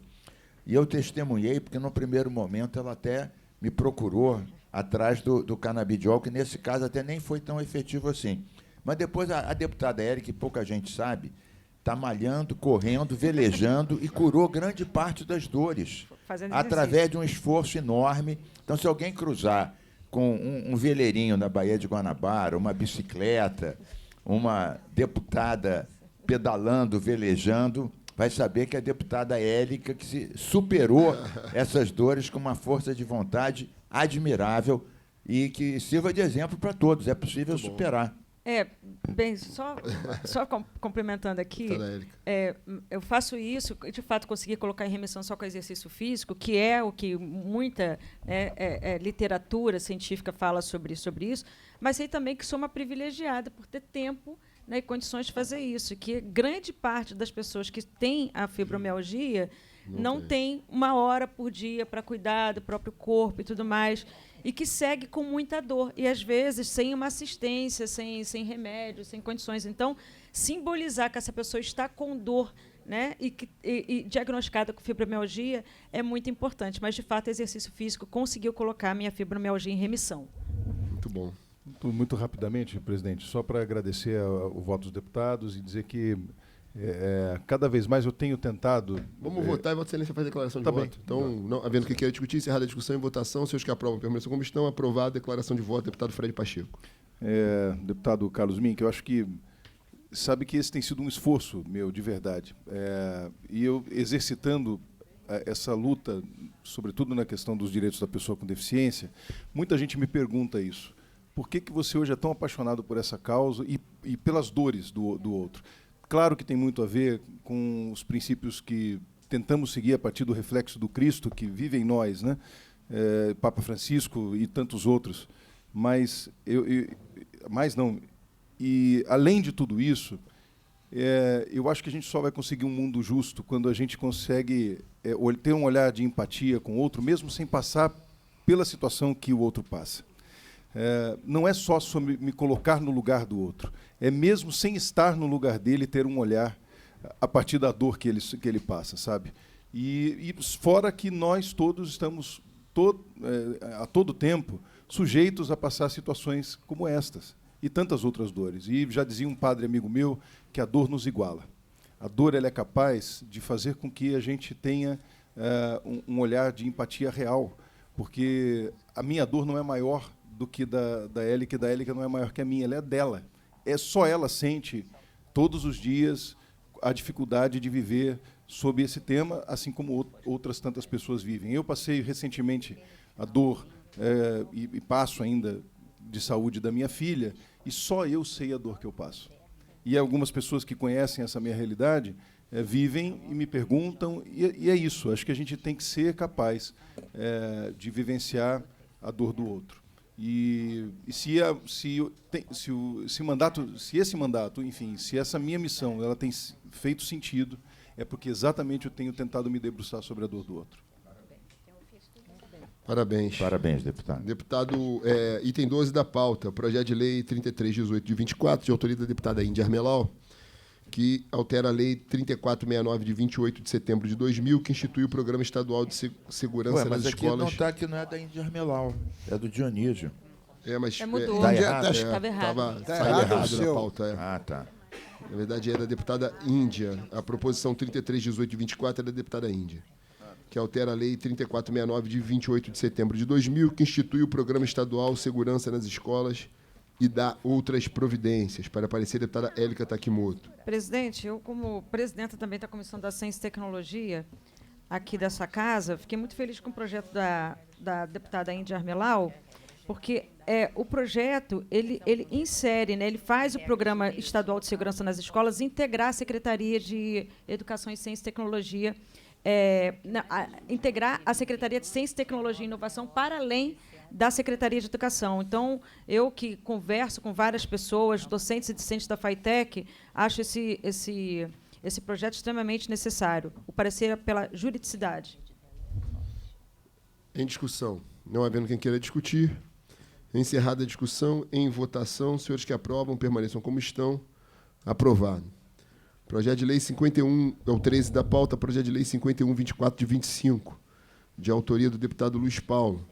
e eu testemunhei, porque no primeiro momento ela até me procurou atrás do canabidiol, que nesse caso até nem foi tão efetivo assim. Mas depois a deputada Élica, que pouca gente sabe, está malhando, correndo, velejando e curou grande parte das dores, Fazendo através de um esforço enorme. Então, se alguém cruzar com um veleirinho na Baía de Guanabara, uma bicicleta, uma deputada pedalando, velejando, vai saber que a deputada Élica que se superou essas dores com uma força de vontade admirável e que sirva de exemplo para todos. É possível superar. Bem, só complementando aqui, Deputada Élica. eu faço isso, de fato, consegui colocar em remissão só com exercício físico, que é o que muita literatura científica fala sobre isso, mas sei também que sou uma privilegiada por ter tempo e condições de fazer isso, que grande parte das pessoas que têm a fibromialgia não tem 1 hora por dia para cuidar do próprio corpo e tudo mais, e que segue com muita dor, e às vezes sem uma assistência, sem remédio, sem condições. Então, simbolizar que essa pessoa está com dor, né, e diagnosticada com fibromialgia é muito importante, mas, de fato, o exercício físico conseguiu colocar a minha fibromialgia em remissão. Muito bom. Muito rapidamente, presidente, só para agradecer o voto dos deputados e dizer que cada vez mais eu tenho tentado... Vamos votar e Vossa Excelência faz a declaração de Tá bem. voto. Então, não, havendo que queira discutir, encerrada a discussão e votação, senhores que aprovam permaneçam como estão, aprovada a declaração de voto, deputado Fred Pacheco. Deputado Carlos Mink, eu acho que sabe que esse tem sido um esforço meu, de verdade. E eu exercitando essa luta, sobretudo na questão dos direitos da pessoa com deficiência, muita gente me pergunta isso. Por que você hoje é tão apaixonado por essa causa e pelas dores do outro? Claro que tem muito a ver com os princípios que tentamos seguir a partir do reflexo do Cristo que vive em nós, né? Papa Francisco e tantos outros. Mas não. E, além de tudo isso, eu acho que a gente só vai conseguir um mundo justo quando a gente consegue ter um olhar de empatia com o outro, mesmo sem passar pela situação que o outro passa. Não é só sobre me colocar no lugar do outro, é mesmo sem estar no lugar dele, ter um olhar a partir da dor que ele passa, sabe? E fora que nós todos estamos, a todo tempo, sujeitos a passar situações como estas e tantas outras dores. E já dizia um padre amigo meu que a dor nos iguala. A dor ela é capaz de fazer com que a gente tenha um olhar de empatia real, porque a minha dor não é maior do que da Élica, e da Élica não é maior que a minha, ela é dela. Só ela sente, todos os dias, a dificuldade de viver sob esse tema, assim como outras tantas pessoas vivem. Eu passei recentemente a dor, e passo ainda, de saúde da minha filha, e só eu sei a dor que eu passo. E algumas pessoas que conhecem essa minha realidade vivem e me perguntam, e é isso, acho que a gente tem que ser capaz de vivenciar a dor do outro. E se esse mandato, enfim, se essa minha missão ela tem feito sentido, é porque exatamente eu tenho tentado me debruçar sobre a dor do outro. Parabéns. Parabéns, deputado. Deputado, item 12 da pauta, projeto de lei 3318 de 24, de autoria da deputada Índia Armelau, que altera a lei 3469 de 28 de setembro de 2000, que institui o Programa Estadual de Segurança nas mas aqui Escolas. não está, que não é da Índia Armelau, é do Dionísio. Mas mudou. Tá errado. Estava errado. Estava errado errado o na seu. pauta. Ah, tá. Na verdade, é da deputada Índia. A proposição 3318 de 24 é da deputada Índia, que altera a lei 3469 de 28 de setembro de 2000, que institui o Programa Estadual Segurança nas Escolas e dá outras providências. Para aparecer, a deputada Élica Takimoto. Presidente, eu, como presidenta também da Comissão da Ciência e Tecnologia aqui dessa casa, fiquei muito feliz com o projeto da deputada Índia Armelau, porque o projeto ele insere, né, ele faz o Programa Estadual de Segurança nas Escolas integrar a Secretaria de Educação e Ciência e Tecnologia, integrar a Secretaria de Ciência, Tecnologia e Inovação para além da Secretaria de Educação. Então, eu que converso com várias pessoas, docentes e discentes da FAITEC, acho esse projeto extremamente necessário. O parecer é pela juridicidade. Em discussão. Não havendo quem queira discutir. Encerrada a discussão, em votação, senhores que aprovam, permaneçam como estão. Aprovado. Projeto de lei 51, é o 13 da pauta, projeto de lei 5124 de 25, de autoria do deputado Luiz Paulo,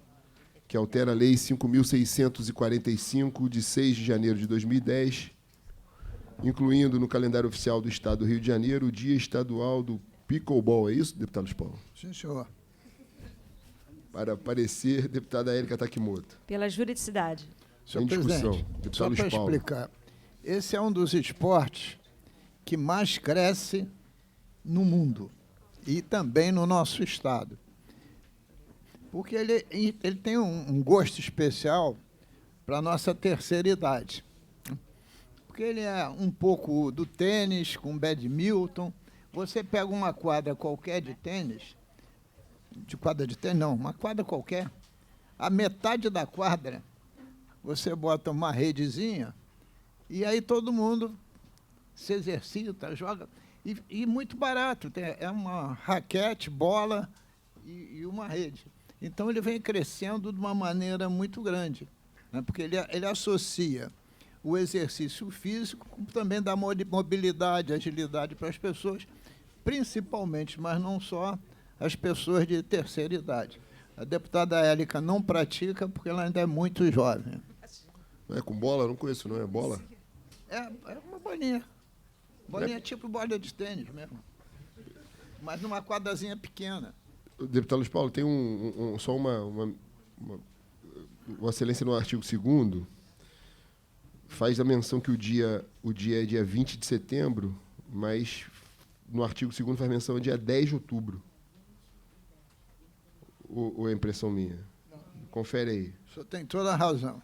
que altera a lei 5.645, de 6 de janeiro de 2010, incluindo no calendário oficial do Estado do Rio de Janeiro o Dia Estadual do Pickleball. É isso, deputado Luiz Paulo? Sim, senhor. Para aparecer, deputada Élica Takimoto. Pela juridicidade. Em discussão. Presidente, Deputado só Luiz para Paulo. explicar, esse é um dos esportes que mais cresce no mundo e também no nosso estado. Porque ele tem um gosto especial para a nossa terceira idade. Porque ele é um pouco do tênis, com badminton. Você pega uma quadra qualquer de tênis, uma quadra qualquer, a metade da quadra, você bota uma redezinha e aí todo mundo se exercita, joga. E muito barato. É uma raquete, bola e uma rede. Então, ele vem crescendo de uma maneira muito grande, né? Porque ele associa o exercício físico, como também dá mobilidade, agilidade para as pessoas, principalmente, mas não só, as pessoas de terceira idade. A deputada Élica não pratica porque ela ainda é muito jovem. Não é com bola? Não conheço, não é bola? É uma bolinha. Bolinha tipo bola de tênis mesmo. Mas numa quadrazinha pequena. Deputado Luiz Paulo, tem só uma excelência no artigo 2º, faz a menção que o dia é dia 20 de setembro, mas no artigo 2º faz menção ao dia 10 de outubro. Ou é impressão minha? Não. Confere aí. O senhor tem toda a razão.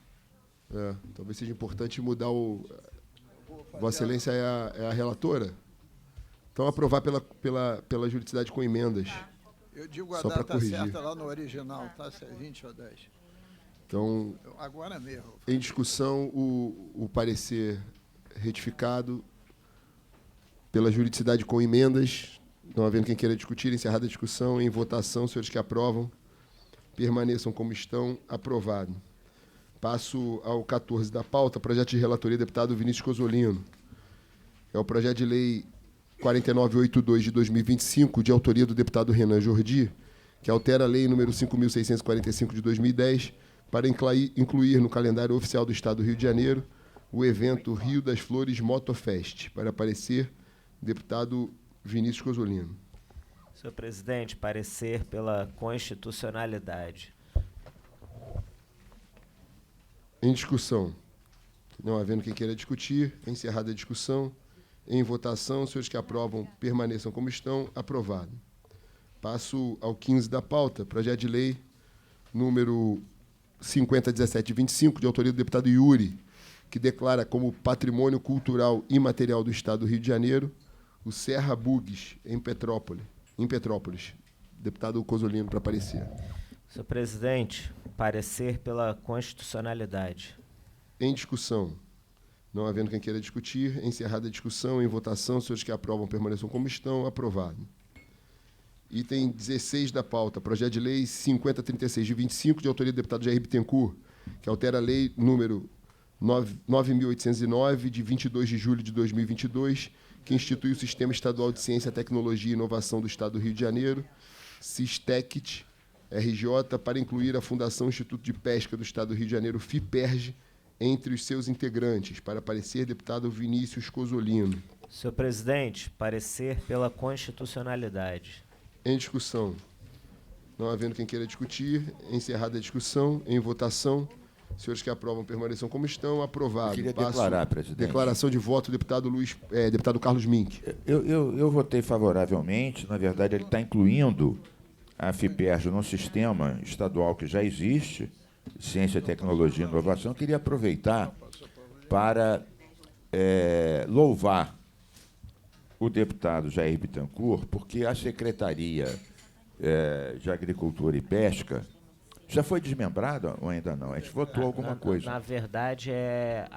Talvez seja importante mudar o... Vossa Excelência é a relatora? Então, aprovar pela juridicidade com emendas. Eu digo a Só para data corrigir. certa lá no original, tá? Se é 20 ou 10. Então, Agora mesmo. em discussão, o parecer retificado pela juridicidade com emendas. Não havendo quem queira discutir, encerrada a discussão, em votação, senhores que aprovam, permaneçam como estão, aprovado. Passo ao 14 da pauta, projeto de relatoria, deputado Vinícius Cozzolino. É o projeto de lei 4982 de 2025, de autoria do deputado Renan Jordi, que altera a lei número 5.645 de 2010, para incluir no calendário oficial do Estado do Rio de Janeiro o evento Rio das Flores Motofest. Para parecer, deputado Vinícius Cozzolino. Senhor presidente, parecer pela constitucionalidade. Em discussão. Não havendo quem queira discutir, encerrada a discussão. Em votação, os senhores que aprovam permaneçam como estão. Aprovado. Passo ao 15 da pauta, projeto de lei número 501725, de autoria do deputado Yuri, que declara como patrimônio cultural imaterial do Estado do Rio de Janeiro o Serra Bugs, em Petrópolis. Deputado Cozzolino, para parecer. Senhor presidente, parecer pela constitucionalidade. Em discussão. Não havendo quem queira discutir, encerrada a discussão, em votação, os senhores que aprovam permaneçam como estão. Aprovado. Item 16 da pauta, projeto de lei 5036 de 25, de autoria do deputado Jair Bittencourt, que altera a lei número 9.809, de 22 de julho de 2022, que institui o Sistema Estadual de Ciência, Tecnologia e Inovação do Estado do Rio de Janeiro, SISTECT, RJ, para incluir a Fundação Instituto de Pesca do Estado do Rio de Janeiro, FIPERJ, entre os seus integrantes. Para parecer, deputado Vinícius Cozzolino. Senhor presidente, parecer pela constitucionalidade. Em discussão. Não havendo quem queira discutir, encerrada a discussão, em votação, senhores que aprovam permaneçam como estão. Aprovado. Eu queria Passo declarar, presidente. Declaração de voto, deputado Carlos Mink. Eu votei favoravelmente. Na verdade, ele está incluindo a FIPERJ no sistema estadual que já existe, Ciência, Tecnologia e Inovação. Eu queria aproveitar para louvar o deputado Jair Bittencourt, porque a Secretaria de Agricultura e Pesca já foi desmembrada ou ainda não? A gente votou alguma coisa. Na verdade, é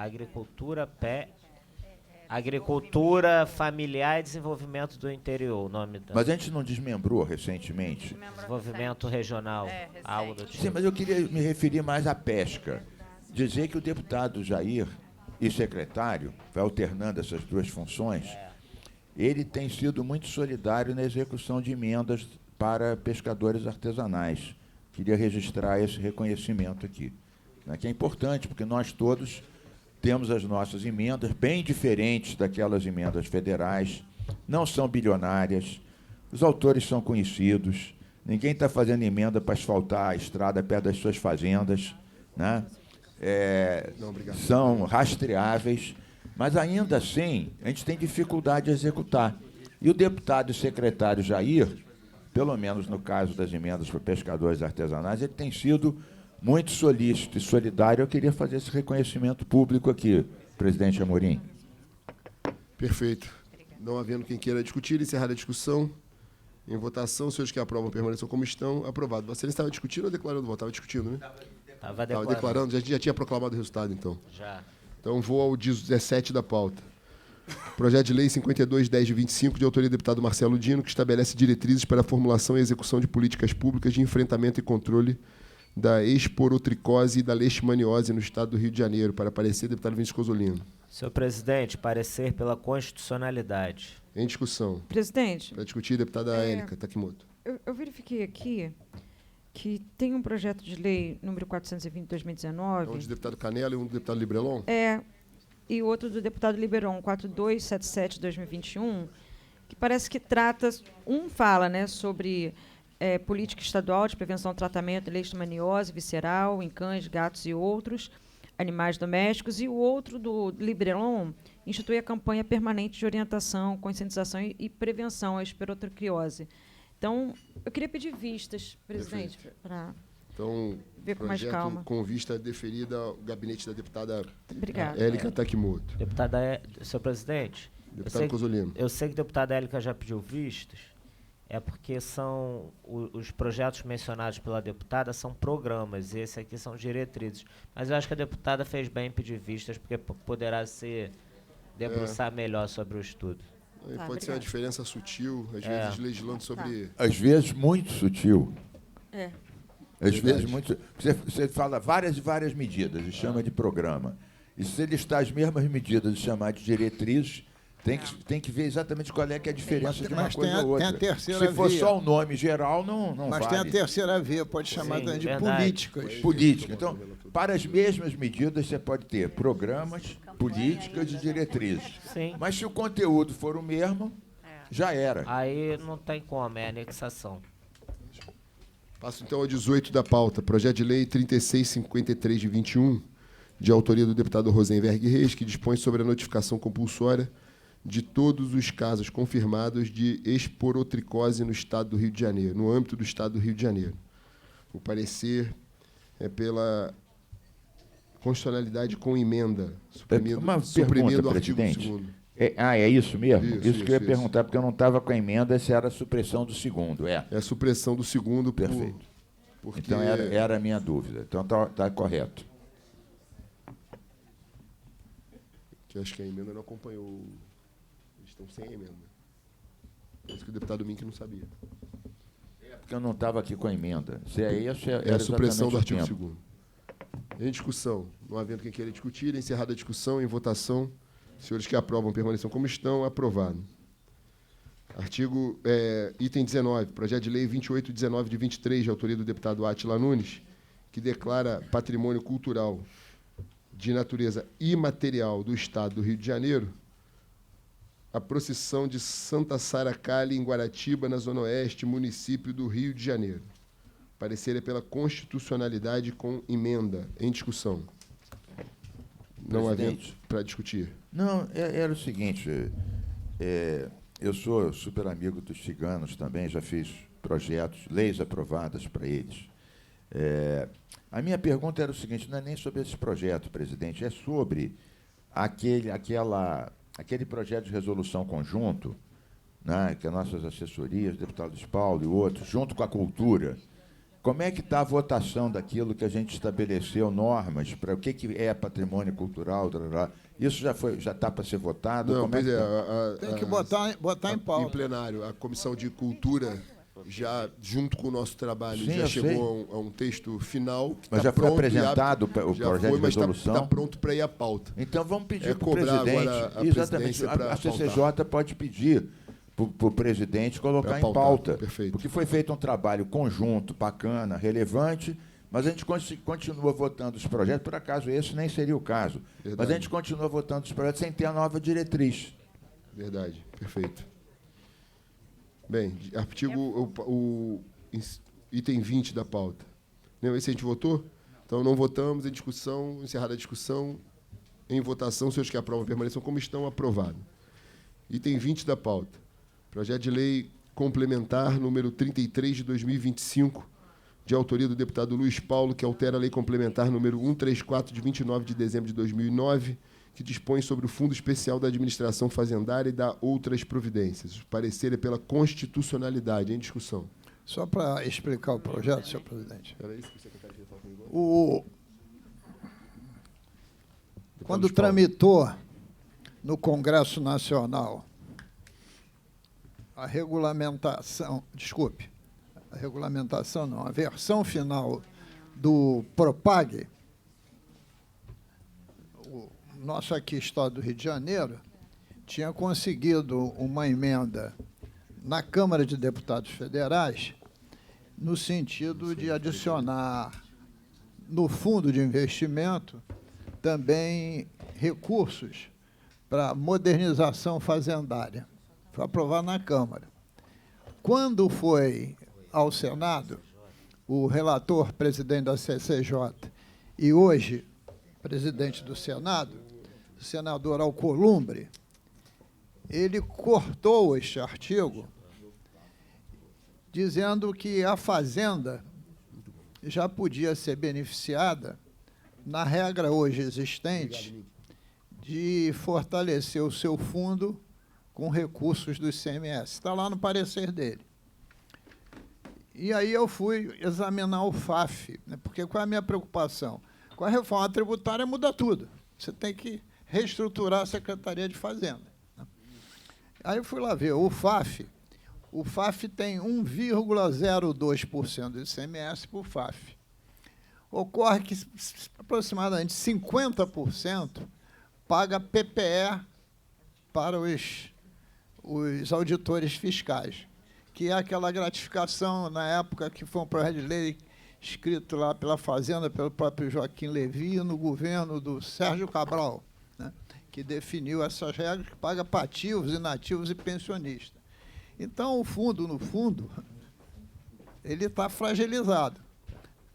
Agricultura Familiar e Desenvolvimento do Interior, o nome da... Mas a gente não desmembrou recentemente? Desenvolvimento Regional, algo do tipo. Sim, mas eu queria me referir mais à pesca. Dizer que o deputado Jair e secretário, vai alternando essas duas funções, ele tem sido muito solidário na execução de emendas para pescadores artesanais. Queria registrar esse reconhecimento aqui, né, que é importante, porque nós todos temos as nossas emendas, bem diferentes daquelas emendas federais, não são bilionárias, os autores são conhecidos, ninguém está fazendo emenda para asfaltar a estrada perto das suas fazendas, né? São rastreáveis, mas ainda assim a gente tem dificuldade de executar. E o deputado e secretário Jair, pelo menos no caso das emendas para pescadores artesanais, ele tem sido muito solícito e solidário. Eu queria fazer esse reconhecimento público aqui, presidente Amorim. Perfeito. Não havendo quem queira discutir, encerrada a discussão. Em votação, os senhores que aprovam permaneçam como estão. Aprovado. Você estava discutindo ou declarando o voto? Estava discutindo, né? Estava declarando. Já tinha proclamado o resultado, então. Já. Então, vou ao 17 da pauta. Projeto de Lei 5210 de 25, de autoria do deputado Marcelo Dino, que estabelece diretrizes para a formulação e execução de políticas públicas de enfrentamento e controle da esporotricose e da leishmaniose no estado do Rio de Janeiro. Para parecer, deputado Vinícius Cozzolino. Senhor presidente, parecer pela constitucionalidade. Em discussão. Presidente, Para discutir, deputada Élica Takimoto. eu verifiquei aqui que tem um projeto de lei número 420 de 2019. Um do deputado Canela e um do deputado Librelon? E outro do deputado Liberon, 4277 de 2021, que parece que trata, fala, né, sobre política estadual de prevenção e tratamento de leishmaniose visceral em cães, gatos e outros animais domésticos, e o outro do Librelon institui a campanha permanente de orientação, conscientização e prevenção à esporotriquiose. Então, eu queria pedir vistas, presidente, para então, ver com mais calma. Com vista deferida ao gabinete da deputada Obrigada. Élica Takimoto. Senhor presidente, Deputado Cozzolino. eu sei que a deputada Élica já pediu vistas, é porque são os projetos mencionados pela deputada são programas, e esse aqui são diretrizes. Mas eu acho que a deputada fez bem em pedir vistas, porque poderá se debruçar melhor sobre o estudo. Pode ser uma diferença sutil, às vezes legislando sobre... Às vezes muito sutil. Às Verdade. vezes muito... Você fala várias e várias medidas e chama de programa. E se ele listar as mesmas medidas e chamar de diretrizes, tem que ver exatamente qual é que é a diferença de uma coisa ou outra. Tem a terceira se for via. só o nome geral, não Mas vale. tem a terceira via, pode chamar também de verdade. políticas. Política. Então, para as mesmas medidas, você pode ter programas, políticas e diretrizes. Sim. Mas se o conteúdo for o mesmo, já era. Aí não tem como, é anexação. Passo então ao 18 da pauta. Projeto de Lei 3653 de 21, de autoria do deputado Rosenberg Reis, que dispõe sobre a notificação compulsória de todos os casos confirmados de esporotricose no estado do Rio de Janeiro, no âmbito do estado do Rio de Janeiro. O parecer é pela constitucionalidade com emenda, suprimindo o artigo 2º. É isso mesmo? Isso que eu ia isso. perguntar, porque eu não estava com a emenda, se era a supressão do segundo. É a supressão do segundo. Perfeito. Porque Então era a minha dúvida. Então está correto. que acho que a emenda não acompanhou. Eles estão sem a emenda. É isso que o deputado Mink não sabia. Porque eu não estava aqui com a emenda. Se é isso, É a supressão do artigo exatamente o 2º. Em discussão. Não havendo quem queira discutir, encerrada a discussão, em votação. Senhores que aprovam permaneçam como estão. Aprovado. Item 19. Projeto de Lei 2819 de 23, de autoria do deputado Átila Nunes, que declara patrimônio cultural de natureza imaterial do Estado do Rio de Janeiro a procissão de Santa Sara Cali, em Guaratiba, na Zona Oeste, município do Rio de Janeiro. Parecer é pela constitucionalidade com emenda. Em discussão. Não havendo para discutir. Não, era o seguinte, eu sou super amigo dos ciganos também, já fiz projetos, leis aprovadas para eles. A minha pergunta era o seguinte, não é nem sobre esse projeto, presidente, é sobre aquele projeto de resolução conjunto, né, que as nossas assessorias, deputados Paulo e outros, junto com a cultura. Como é que está a votação daquilo que a gente estabeleceu, normas, para o que é patrimônio cultural? Isso já está para ser votado? Não, pois tem que botar em pauta. Em plenário, a Comissão de Cultura, já junto com o nosso trabalho, Sim, já eu chegou a um texto final. Que mas tá já foi apresentado o projeto de resolução? Está pronto para ir à pauta. Então vamos pedir para o cobrar presidente. agora a Exatamente. A CCJ pode pedir para o presidente colocar em pauta. Perfeito. Porque foi feito um trabalho conjunto, bacana, relevante, mas a gente continua votando os projetos, por acaso esse nem seria o caso. Verdade. Mas a gente continua votando os projetos sem ter a nova diretriz. Verdade, perfeito. Bem, item 20 da pauta. Não, esse a gente votou? Então não votamos, em discussão, encerrada a discussão, em votação, senhores que aprovam permaneçam como estão, aprovado. Item 20 da pauta. Projeto de Lei Complementar número 33 de 2025, de autoria do deputado Luiz Paulo, que altera a Lei Complementar número 134 de 29 de dezembro de 2009, que dispõe sobre o Fundo Especial da Administração Fazendária e dá outras providências. O parecer é pela constitucionalidade. Em discussão. Só para explicar o projeto, senhor presidente. Era isso que o secretário já estava falando? Quando tramitou no Congresso Nacional a regulamentação, desculpe, a regulamentação não, a versão final do PROPAG, o nosso aqui, Estado do Rio de Janeiro, tinha conseguido uma emenda na Câmara de Deputados Federais no sentido de adicionar no fundo de investimento também recursos para modernização fazendária. Foi aprovado na Câmara. Quando foi ao Senado, o relator, presidente da CCJ, e hoje presidente do Senado, o senador Alcolumbre, ele cortou este artigo, dizendo que a fazenda já podia ser beneficiada, na regra hoje existente, de fortalecer o seu fundo com recursos do ICMS. Está lá no parecer dele. E aí eu fui examinar o FAF, né, porque qual é a minha preocupação? Com a reforma tributária muda tudo. Você tem que reestruturar a Secretaria de Fazenda. Né? Aí eu fui lá ver o FAF. O FAF tem 1,02% do ICMS por FAF. Ocorre que aproximadamente 50% paga PPE para os auditores fiscais, que é aquela gratificação, na época que foi um projeto de lei escrito lá pela Fazenda, pelo próprio Joaquim Levy, no governo do Sérgio Cabral, né, que definiu essas regras, que paga para ativos, inativos e pensionistas. Então, o fundo, no fundo, ele está fragilizado.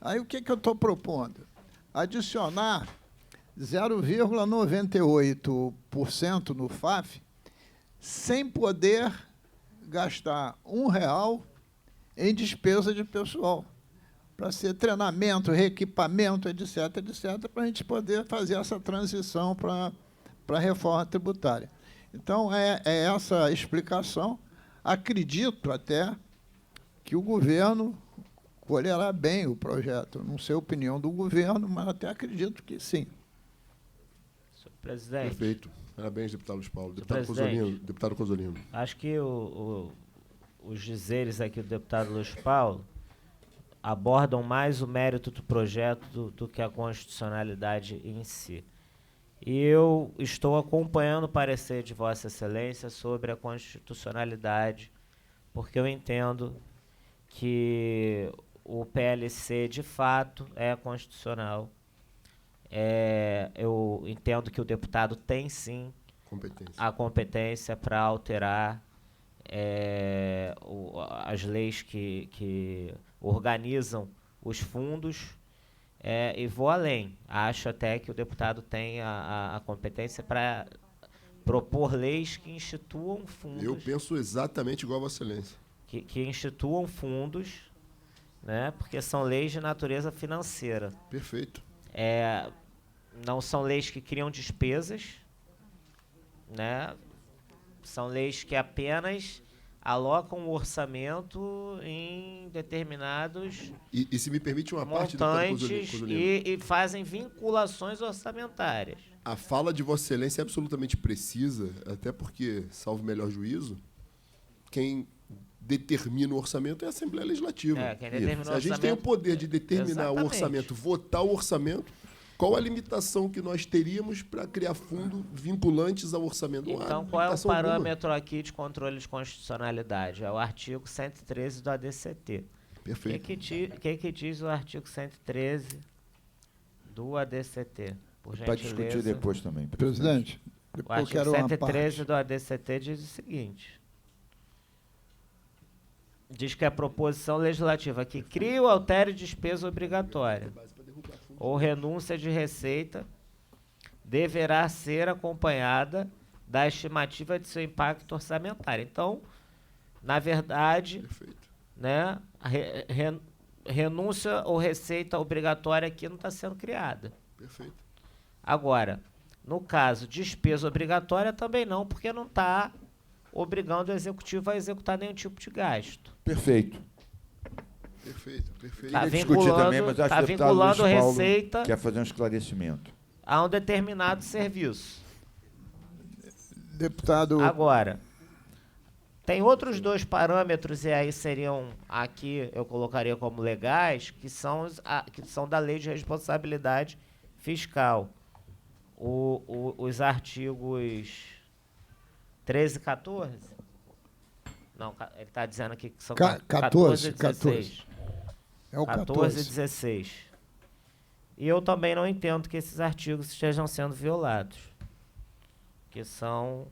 Aí, o que eu estou propondo? Adicionar 0,98% no FAF, sem poder gastar R$1 em despesa de pessoal, para ser treinamento, reequipamento, etc., para a gente poder fazer essa transição para a reforma tributária. Então, é essa a explicação. Acredito até que o governo colherá bem o projeto. Não sei a opinião do governo, mas até acredito que sim. Senhor presidente. Perfeito. Parabéns, deputado Luiz Paulo. Deputado Cozzolino. Acho que os dizeres aqui do deputado Luiz Paulo abordam mais o mérito do projeto do que a constitucionalidade em si. E eu estou acompanhando o parecer de Vossa Excelência sobre a constitucionalidade, porque eu entendo que o PLC, de fato, é constitucional. Eu entendo que o deputado tem, sim, a competência para alterar as leis que organizam os fundos, e vou além. Acho até que o deputado tem a competência para propor leis que instituam fundos. Eu penso exatamente igual a Vossa Excelência. Que instituam fundos, né, porque são leis de natureza financeira. Perfeito. Não são leis que criam despesas, né? São leis que apenas alocam o orçamento em determinados E se me permite uma parte, montantes e fazem vinculações orçamentárias. A fala de Vossa Excelência é absolutamente precisa, até porque, salvo melhor juízo, quem determina o orçamento é a Assembleia Legislativa. Quem determina Se a gente tem o poder de determinar Exatamente. o orçamento, votar o orçamento, qual a limitação que nós teríamos para criar fundos vinculantes ao orçamento? Então, qual é o parâmetro aqui de controle de constitucionalidade? É o artigo 113 do ADCT. Perfeito. O que diz o artigo 113 do ADCT? Por Para gentileza. discutir depois também. Presidente, O depois eu artigo quero uma 113 parte. do ADCT diz o seguinte. Diz que a proposição legislativa que cria ou altere despesa obrigatória ou renúncia de receita deverá ser acompanhada da estimativa de seu impacto orçamentário. Então, na verdade, né, renúncia ou receita obrigatória aqui não está sendo criada. Perfeito. Agora, no caso, despesa obrigatória também não, porque não está obrigando o executivo a executar nenhum tipo de gasto. Perfeito. Perfeito. Tá Queria discutir também, mas acho que o deputado vinculando Luiz Paulo receita quer fazer um esclarecimento. a um determinado serviço. Deputado... Agora, tem outros dois parâmetros, e aí seriam, aqui eu colocaria como legais, que são da Lei de Responsabilidade Fiscal. Os artigos 13 e 14? Não, ele está dizendo aqui que são 14 e 16. É o 14 e 16. E eu também não entendo que esses artigos estejam sendo violados. Que são...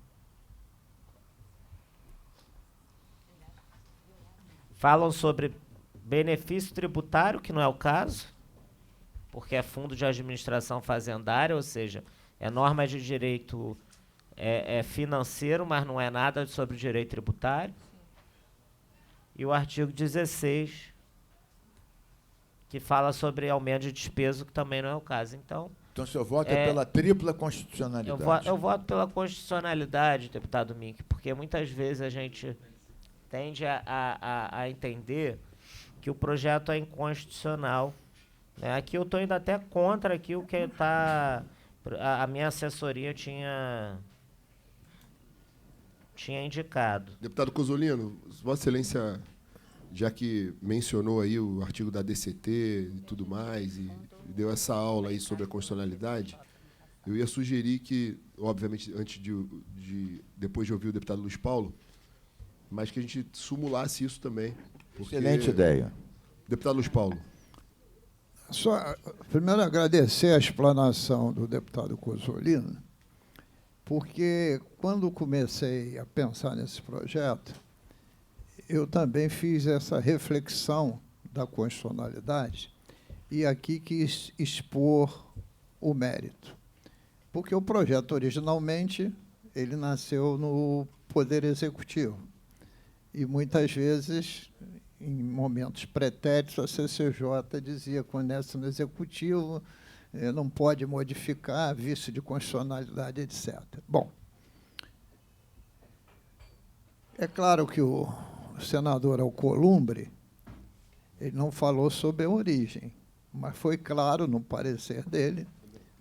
Falam sobre benefício tributário, que não é o caso, porque é fundo de administração fazendária, ou seja, é norma de direito financeiro, mas não é nada sobre direito tributário. E o artigo 16, que fala sobre aumento de despesa, que também não é o caso. Então, seu voto é pela tripla constitucionalidade. eu voto pela constitucionalidade, deputado Mink, porque muitas vezes a gente tende a entender que o projeto é inconstitucional. Né? Aqui eu estou indo até contra aqui o que a minha assessoria tinha indicado. Deputado Cozzolino, Vossa Excelência, já que mencionou aí o artigo da DCT e tudo mais, e deu essa aula aí sobre a constitucionalidade, eu ia sugerir que, obviamente, depois de ouvir o deputado Luiz Paulo, mas que a gente simulasse isso também. Excelente ideia. Deputado Luiz Paulo. Só, primeiro, agradecer a explanação do deputado Cozzolino, porque, quando comecei a pensar nesse projeto, eu também fiz essa reflexão da constitucionalidade e aqui quis expor o mérito. Porque o projeto, originalmente, ele nasceu no Poder Executivo. E, muitas vezes, em momentos pretéritos, a CCJ dizia que, quando é no Executivo, não pode modificar, vício de constitucionalidade, etc. Bom, é claro que o senador Alcolumbre, ele não falou sobre a origem, mas foi claro, no parecer dele,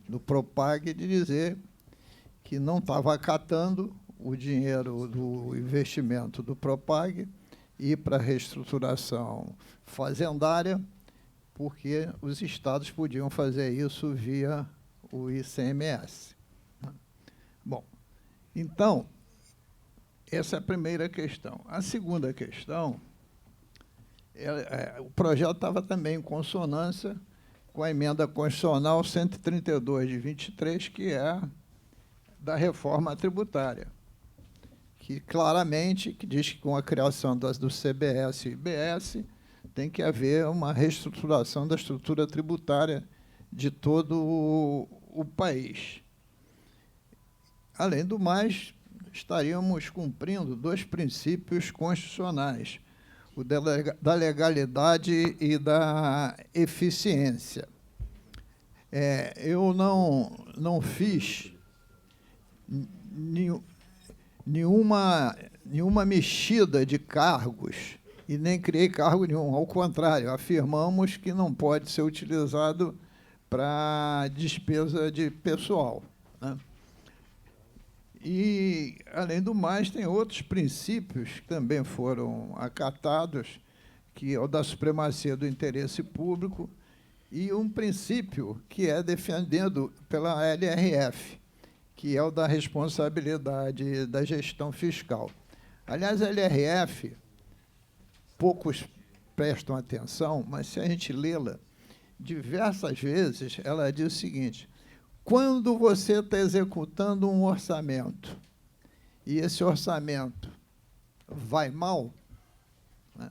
no Propag, de dizer que não estava acatando o dinheiro do investimento do Propag ir para a reestruturação fazendária, porque os estados podiam fazer isso via o ICMS. Bom, então, essa é a primeira questão. A segunda questão, o projeto estava também em consonância com a emenda constitucional 132 de 23, que é da reforma tributária, que claramente diz que, com a criação do CBS e IBS, tem que haver uma reestruturação da estrutura tributária de todo o país. Além do mais, estaríamos cumprindo dois princípios constitucionais, o da legalidade e da eficiência. Eu não fiz nenhuma mexida de cargos e nem criei cargo nenhum. Ao contrário, afirmamos que não pode ser utilizado para despesa de pessoal, né? E, além do mais, tem outros princípios que também foram acatados, que é o da supremacia do interesse público, e um princípio que é defendido pela LRF, que é o da responsabilidade da gestão fiscal. Aliás, a LRF, poucos prestam atenção, mas, se a gente lê-la, diversas vezes ela diz o seguinte: quando você está executando um orçamento e esse orçamento vai mal, né,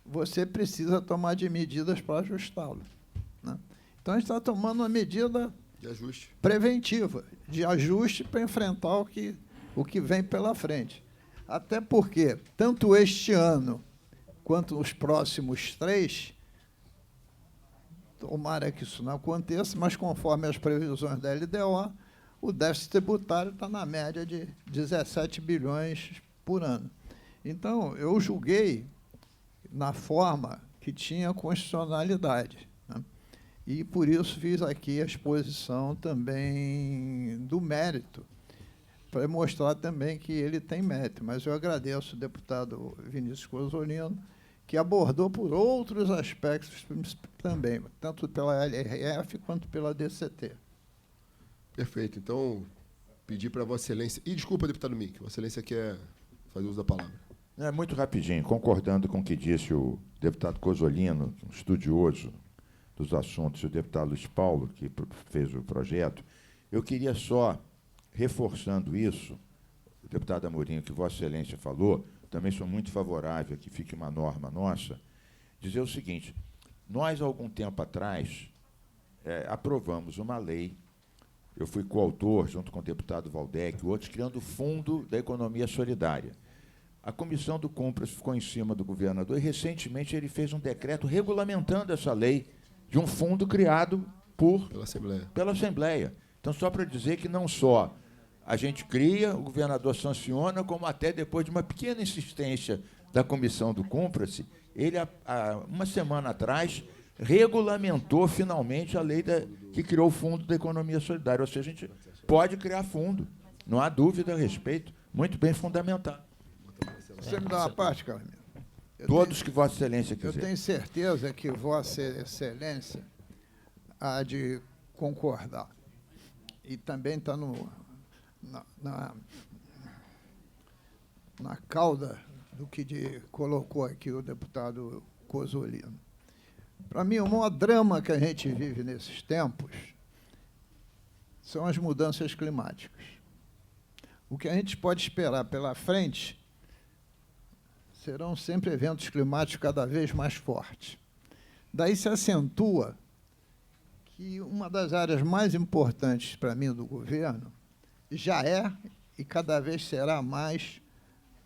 você precisa tomar de medidas para ajustá-lo, né? Então, a gente está tomando uma medida de ajuste preventiva, de ajuste para enfrentar o que vem pela frente. Até porque, tanto este ano quanto os próximos 3, tomara que isso não aconteça, mas, conforme as previsões da LDO, o déficit tributário está na média de 17 bilhões por ano. Então, eu julguei na forma que tinha constitucionalidade, né? E, por isso, fiz aqui a exposição também do mérito, para mostrar também que ele tem mérito. Mas eu agradeço o deputado Vinícius Cozzolino, que abordou por outros aspectos também, tanto pela LRF quanto pela DCT. Perfeito. Então, pedir para Vossa Excelência... E desculpa, deputado Mick, Vossa Excelência quer fazer uso da palavra. É muito rapidinho, concordando com o que disse o deputado Cozzolino, um estudioso dos assuntos, e o deputado Luiz Paulo, que fez o projeto, eu queria só, reforçando isso, o deputado Amorim, que Vossa Excelência falou, também sou muito favorável a que fique uma norma nossa, dizer o seguinte: nós, há algum tempo atrás, aprovamos uma lei, eu fui coautor, junto com o deputado Valdec e outros, criando o Fundo da Economia Solidária. A comissão do Cumpras ficou em cima do governador e, recentemente, ele fez um decreto regulamentando essa lei de um fundo criado pela Assembleia. Então, só para dizer que não só a gente cria, o governador sanciona, como até depois de uma pequena insistência da comissão do Cumpras, ele, há uma semana atrás, regulamentou finalmente a lei que criou o Fundo da Economia Solidária. Ou seja, a gente pode criar fundo, não há dúvida a respeito, muito bem fundamentado. Você me dá uma parte, Carmen? Todos que Vossa Excelência quiser. Eu tenho certeza que Vossa Excelência há de concordar. E também está na cauda do que colocou aqui o deputado Cozzolino. Para mim, o maior drama que a gente vive nesses tempos são as mudanças climáticas. O que a gente pode esperar pela frente serão sempre eventos climáticos cada vez mais fortes. Daí se acentua que uma das áreas mais importantes para mim do governo já é e cada vez será mais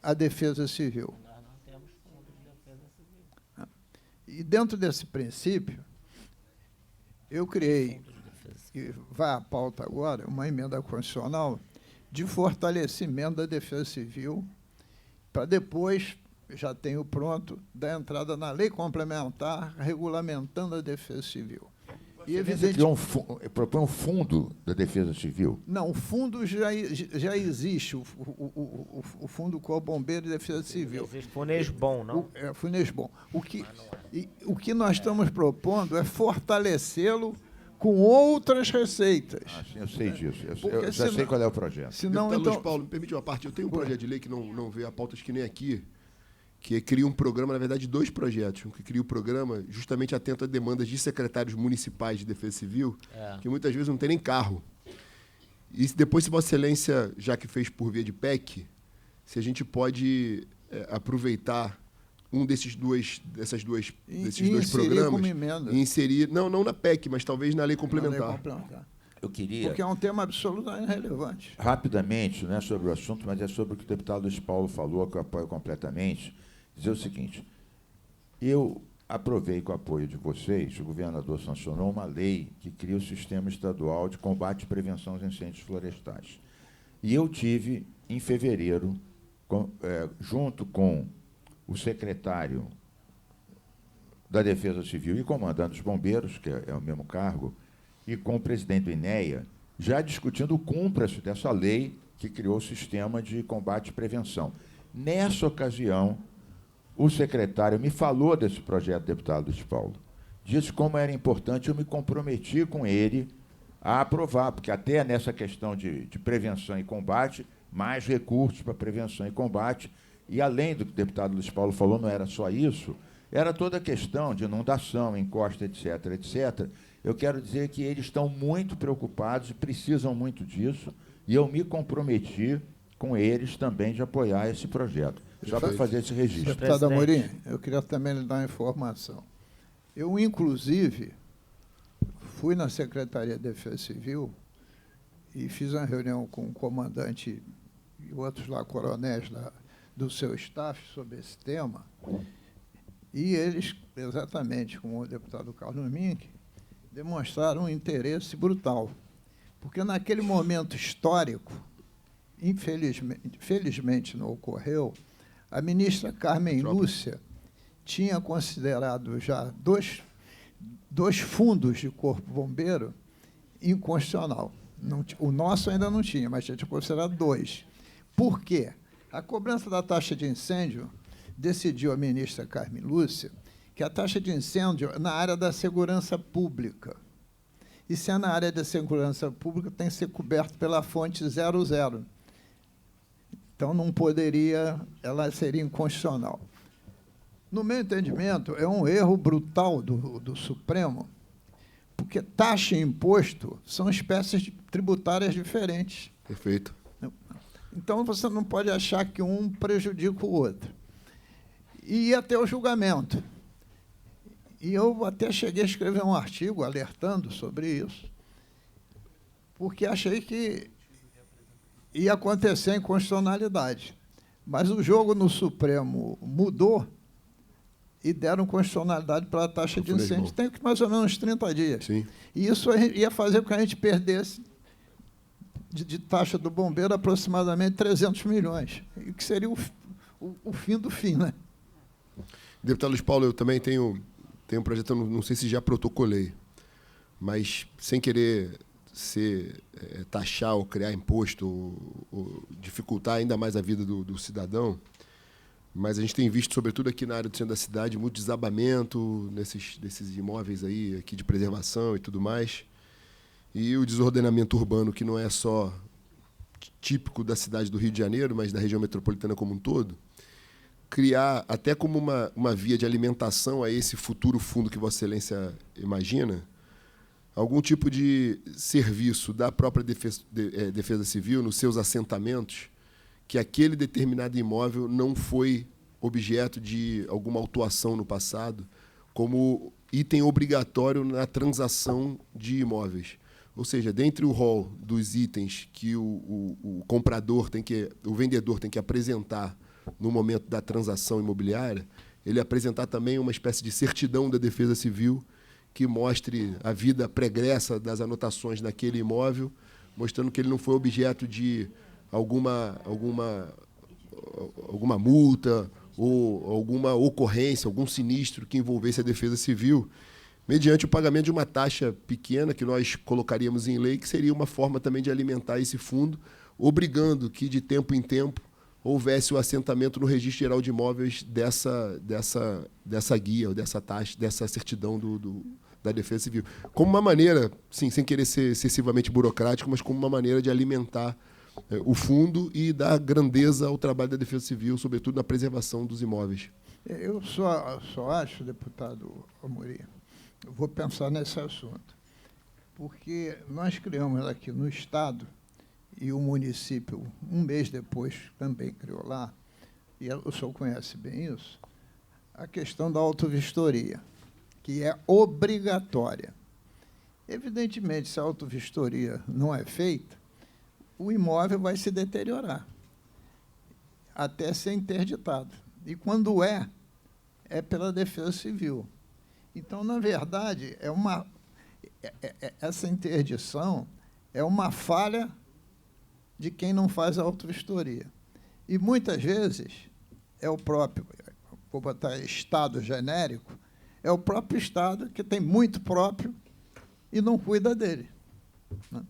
a defesa civil. Nós não temos fundo de defesa civil. E dentro desse princípio, eu criei, e vai à pauta agora, uma emenda constitucional de fortalecimento da defesa civil, para depois, já tenho pronto, dar entrada na lei complementar regulamentando a defesa civil. E propõe um fundo da defesa civil? Não, o fundo já existe, o Fundo Corpo Bombeiro e Defesa Civil. Existe Funesbom, não? Funesbom. O que nós estamos propondo é fortalecê-lo com outras receitas. Sim, eu sei disso. Eu já sei qual é o projeto. Senão, Luiz Paulo, me permite uma parte. Eu tenho um projeto de lei que não veio a pauta, acho que nem aqui, que cria um programa, na verdade, 2 projetos. Um que cria o programa justamente atento a demandas de secretários municipais de defesa civil, que muitas vezes não tem nem carro. E depois, se Vossa Excelência, já que fez por via de PEC, se a gente pode aproveitar desses dois programas e inserir, não na PEC, mas talvez na lei complementar. Eu queria... Porque é um tema absolutamente relevante. Rapidamente, não é sobre o assunto, mas é sobre o que o deputado Luiz Paulo falou, que eu apoio completamente, dizer o seguinte: eu aprovei com o apoio de vocês, o governador sancionou uma lei que cria o Sistema Estadual de Combate e Prevenção aos Incêndios Florestais. E eu tive, em fevereiro, junto com o secretário da Defesa Civil e comandante dos bombeiros, que é o mesmo cargo, e com o presidente do INEA, já discutindo o cumprimento dessa lei que criou o Sistema de Combate e Prevenção. Nessa ocasião, o secretário me falou desse projeto, deputado Luiz Paulo. Disse como era importante, eu me comprometi com ele a aprovar, porque até nessa questão de prevenção e combate, mais recursos para prevenção e combate, e além do que o deputado Luiz Paulo falou, não era só isso, era toda a questão de inundação, encosta, etc., etc. Eu quero dizer que eles estão muito preocupados e precisam muito disso, e eu me comprometi com eles também de apoiar esse projeto. Só para fazer esse registro. Deputado Amorim, eu queria também lhe dar uma informação. Eu, inclusive, fui na Secretaria de Defesa Civil e fiz uma reunião com o comandante e outros lá, coronéis do seu staff sobre esse tema, e eles, exatamente como o deputado Carlos Mink, demonstraram um interesse brutal. Porque naquele momento histórico, infelizmente não ocorreu, a ministra Carmen Lúcia tinha considerado já dois fundos de Corpo Bombeiro inconstitucional. O nosso ainda não tinha, mas tinha considerado 2. Por quê? A cobrança da taxa de incêndio decidiu a ministra Carmen Lúcia que a taxa de incêndio é na área da segurança pública. E se é na área da segurança pública, tem que ser coberto pela fonte 00. Então, não poderia, ela seria inconstitucional. No meu entendimento, é um erro brutal do Supremo, porque taxa e imposto são espécies tributárias diferentes. Perfeito. Então, você não pode achar que um prejudica o outro. E ia ter o julgamento. E eu até cheguei a escrever um artigo alertando sobre isso, porque achei que ia acontecer inconstitucionalidade. Mas o jogo no Supremo mudou e deram constitucionalidade para a taxa de incêndio. Tem mais ou menos 30 dias. Sim. E isso ia fazer com que a gente perdesse de taxa do bombeiro aproximadamente 300 milhões, o que seria o fim do fim, né? Deputado Luiz Paulo, eu também tenho um projeto, não sei se já protocolei, mas sem querer taxar ou criar imposto ou dificultar ainda mais a vida do cidadão, mas a gente tem visto, sobretudo aqui na área do centro da cidade, muito desabamento desses imóveis aí, aqui de preservação e tudo mais. E o desordenamento urbano, que não é só típico da cidade do Rio de Janeiro, mas da região metropolitana como um todo, criar até como uma via de alimentação a esse futuro fundo que Vossa Excelência imagina, algum tipo de serviço da própria Defesa Civil nos seus assentamentos, que aquele determinado imóvel não foi objeto de alguma autuação no passado, como item obrigatório na transação de imóveis. Ou seja, dentre o rol dos itens que o vendedor tem que apresentar no momento da transação imobiliária, ele apresentar também uma espécie de certidão da Defesa Civil que mostre a vida pregressa das anotações naquele imóvel, mostrando que ele não foi objeto de alguma multa ou alguma ocorrência, algum sinistro que envolvesse a Defesa Civil, mediante o pagamento de uma taxa pequena que nós colocaríamos em lei, que seria uma forma também de alimentar esse fundo, obrigando que, de tempo em tempo, houvesse o assentamento no Registro Geral de Imóveis dessa guia, ou dessa taxa, dessa certidão da Defesa Civil. Como uma maneira, sim, sem querer ser excessivamente burocrático, mas como uma maneira de alimentar o fundo e dar grandeza ao trabalho da Defesa Civil, sobretudo na preservação dos imóveis. Eu só acho, deputado Amorim, eu vou pensar nesse assunto, porque nós criamos aqui no Estado, e o município, um mês depois, também criou lá, e o senhor conhece bem isso, a questão da autovistoria, que é obrigatória. Evidentemente, se a autovistoria não é feita, o imóvel vai se deteriorar, até ser interditado. E quando é pela Defesa Civil. Então, na verdade, essa interdição é uma falha de quem não faz a autovistoria. E, muitas vezes, é o próprio, vou botar Estado genérico, é o próprio Estado que tem muito próprio e não cuida dele, né?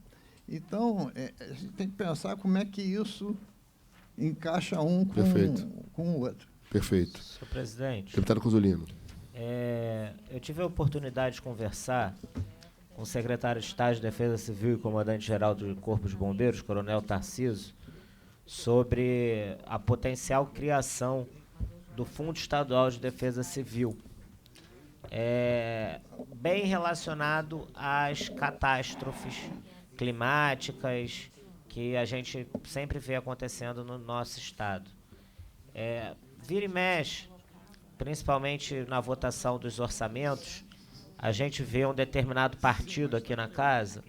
Então, a gente tem que pensar como é que isso encaixa um com o outro. Perfeito. Senhor presidente. Deputado Cozzolino. Eu tive a oportunidade de conversar com o secretário de Estado de Defesa Civil e comandante-geral do Corpo de Bombeiros, Coronel Tarcísio, sobre a potencial criação do Fundo Estadual de Defesa Civil, bem relacionado às catástrofes climáticas que a gente sempre vê acontecendo no nosso estado. Vira e mexe, principalmente na votação dos orçamentos, a gente vê um determinado partido aqui na casa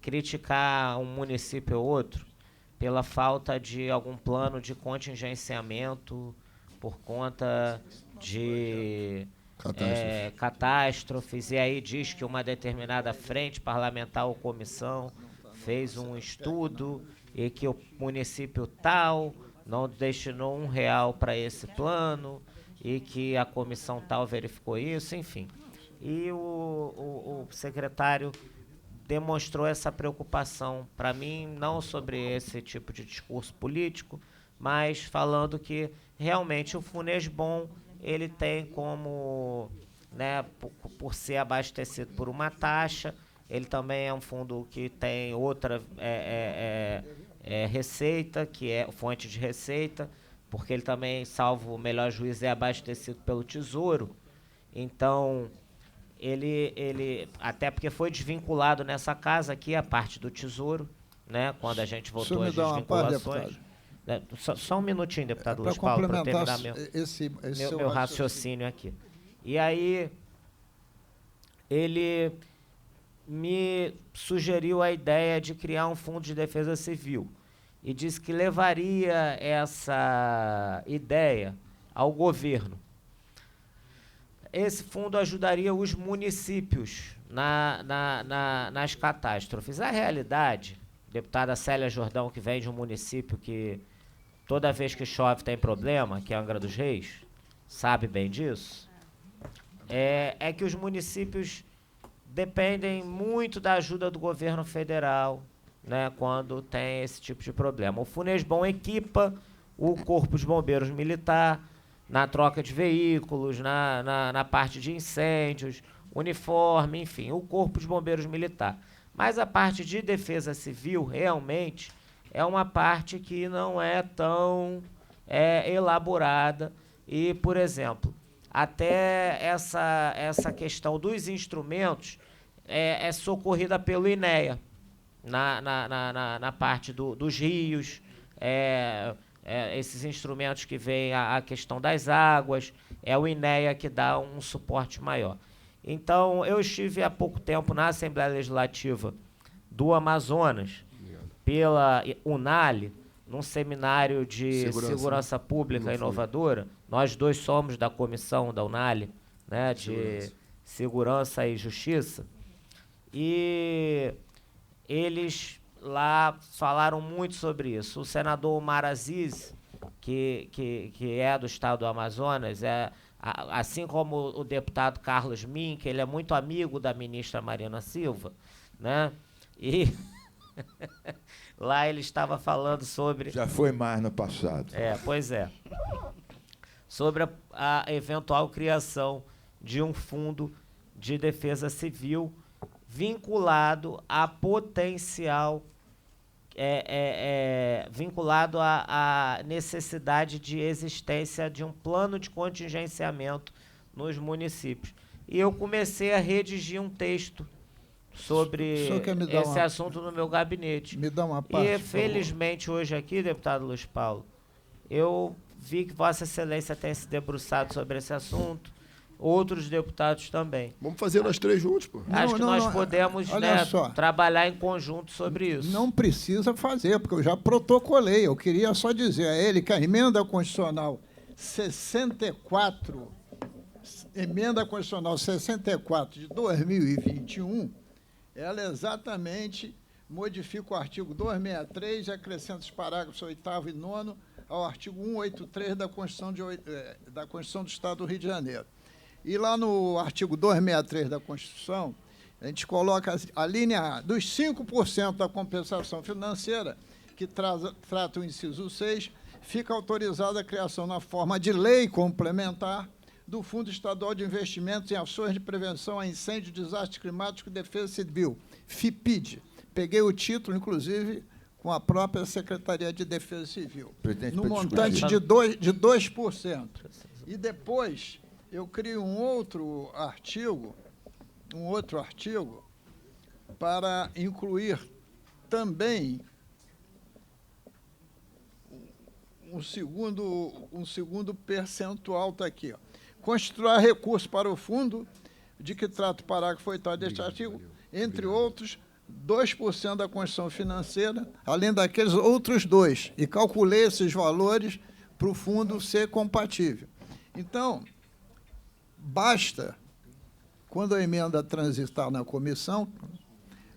criticar um município ou outro pela falta de algum plano de contingenciamento por conta de catástrofes, e aí diz que uma determinada frente parlamentar ou comissão fez um estudo e que o município tal não destinou R$1 para esse plano e que a comissão tal verificou isso, enfim. E o secretário demonstrou essa preocupação, para mim, não sobre esse tipo de discurso político, mas falando que realmente o Funesbom ele tem como, né, por ser abastecido por uma taxa, ele também é um fundo que tem outra receita, que é fonte de receita, porque ele também, salvo o melhor juízo, é abastecido pelo Tesouro. Então, ele até porque foi desvinculado nessa casa aqui, a parte do Tesouro, né, quando a gente votou as desvinculações. Só um minutinho, deputado Luiz Paulo, para terminar meu raciocínio aqui. E aí, ele me sugeriu a ideia de criar um fundo de defesa civil e disse que levaria essa ideia ao governo. Esse fundo ajudaria os municípios nas catástrofes. A realidade, deputada Célia Jordão, que vem de um município que toda vez que chove tem problema, que é Angra dos Reis, sabe bem disso, é que os municípios dependem muito da ajuda do governo federal, né, quando tem esse tipo de problema. O Funesbom equipa o Corpo de Bombeiros Militar na troca de veículos, na parte de incêndios, uniforme, enfim, o Corpo de Bombeiros Militar. Mas a parte de defesa civil, realmente, é uma parte que não é tão elaborada. E, por exemplo, até essa questão dos instrumentos é socorrida pelo INEA, na parte dos rios, esses instrumentos que vêm a questão das águas, é o INEA que dá um suporte maior. Então, eu estive há pouco tempo na Assembleia Legislativa do Amazonas, pela Unali, num seminário de segurança pública inovadora. Nós dois somos da comissão da Unali, né, de segurança e justiça, e eles lá falaram muito sobre isso. O senador Omar Aziz, que é do estado do Amazonas, assim como o deputado Carlos Mink, ele é muito amigo da ministra Marina Silva, né? E lá ele estava falando sobre... Já foi mais no passado. Pois é. Sobre a eventual criação de um fundo de defesa civil vinculado a potencial, vinculado à necessidade de existência de um plano de contingenciamento nos municípios. E eu comecei a redigir um texto sobre esse assunto no meu gabinete. Me dá uma parte, e, felizmente, hoje aqui, deputado Luiz Paulo, eu vi que Vossa Excelência tem se debruçado sobre esse assunto, outros deputados também. Vamos fazer nós três juntos, pô. Acho que nós podemos, trabalhar em conjunto sobre isso. Não precisa fazer, porque eu já protocolei. Eu queria só dizer a ele que a emenda constitucional 64, de 2021, ela exatamente modifica o artigo 263 e acrescenta os parágrafos 8º e 9º ao artigo 183 da Constituição do Estado do Rio de Janeiro. E lá no artigo 263 da Constituição, a gente coloca a linha A, dos 5% da compensação financeira, que trata o inciso 6, fica autorizada a criação na forma de lei complementar do Fundo Estadual de Investimentos em Ações de Prevenção a Incêndio, Desastre Climático e Defesa Civil, FIPID. Peguei o título, inclusive, com a própria Secretaria de Defesa Civil, no montante de 2%. E depois eu crio um outro artigo para incluir também um segundo percentual, está aqui, ó. Constituir recurso para o fundo de que trata o parágrafo 8º deste artigo, entre outros, 2% da Constituição financeira, além daqueles outros 2%, e calculei esses valores para o fundo ser compatível. Então, basta, quando a emenda transitar na comissão,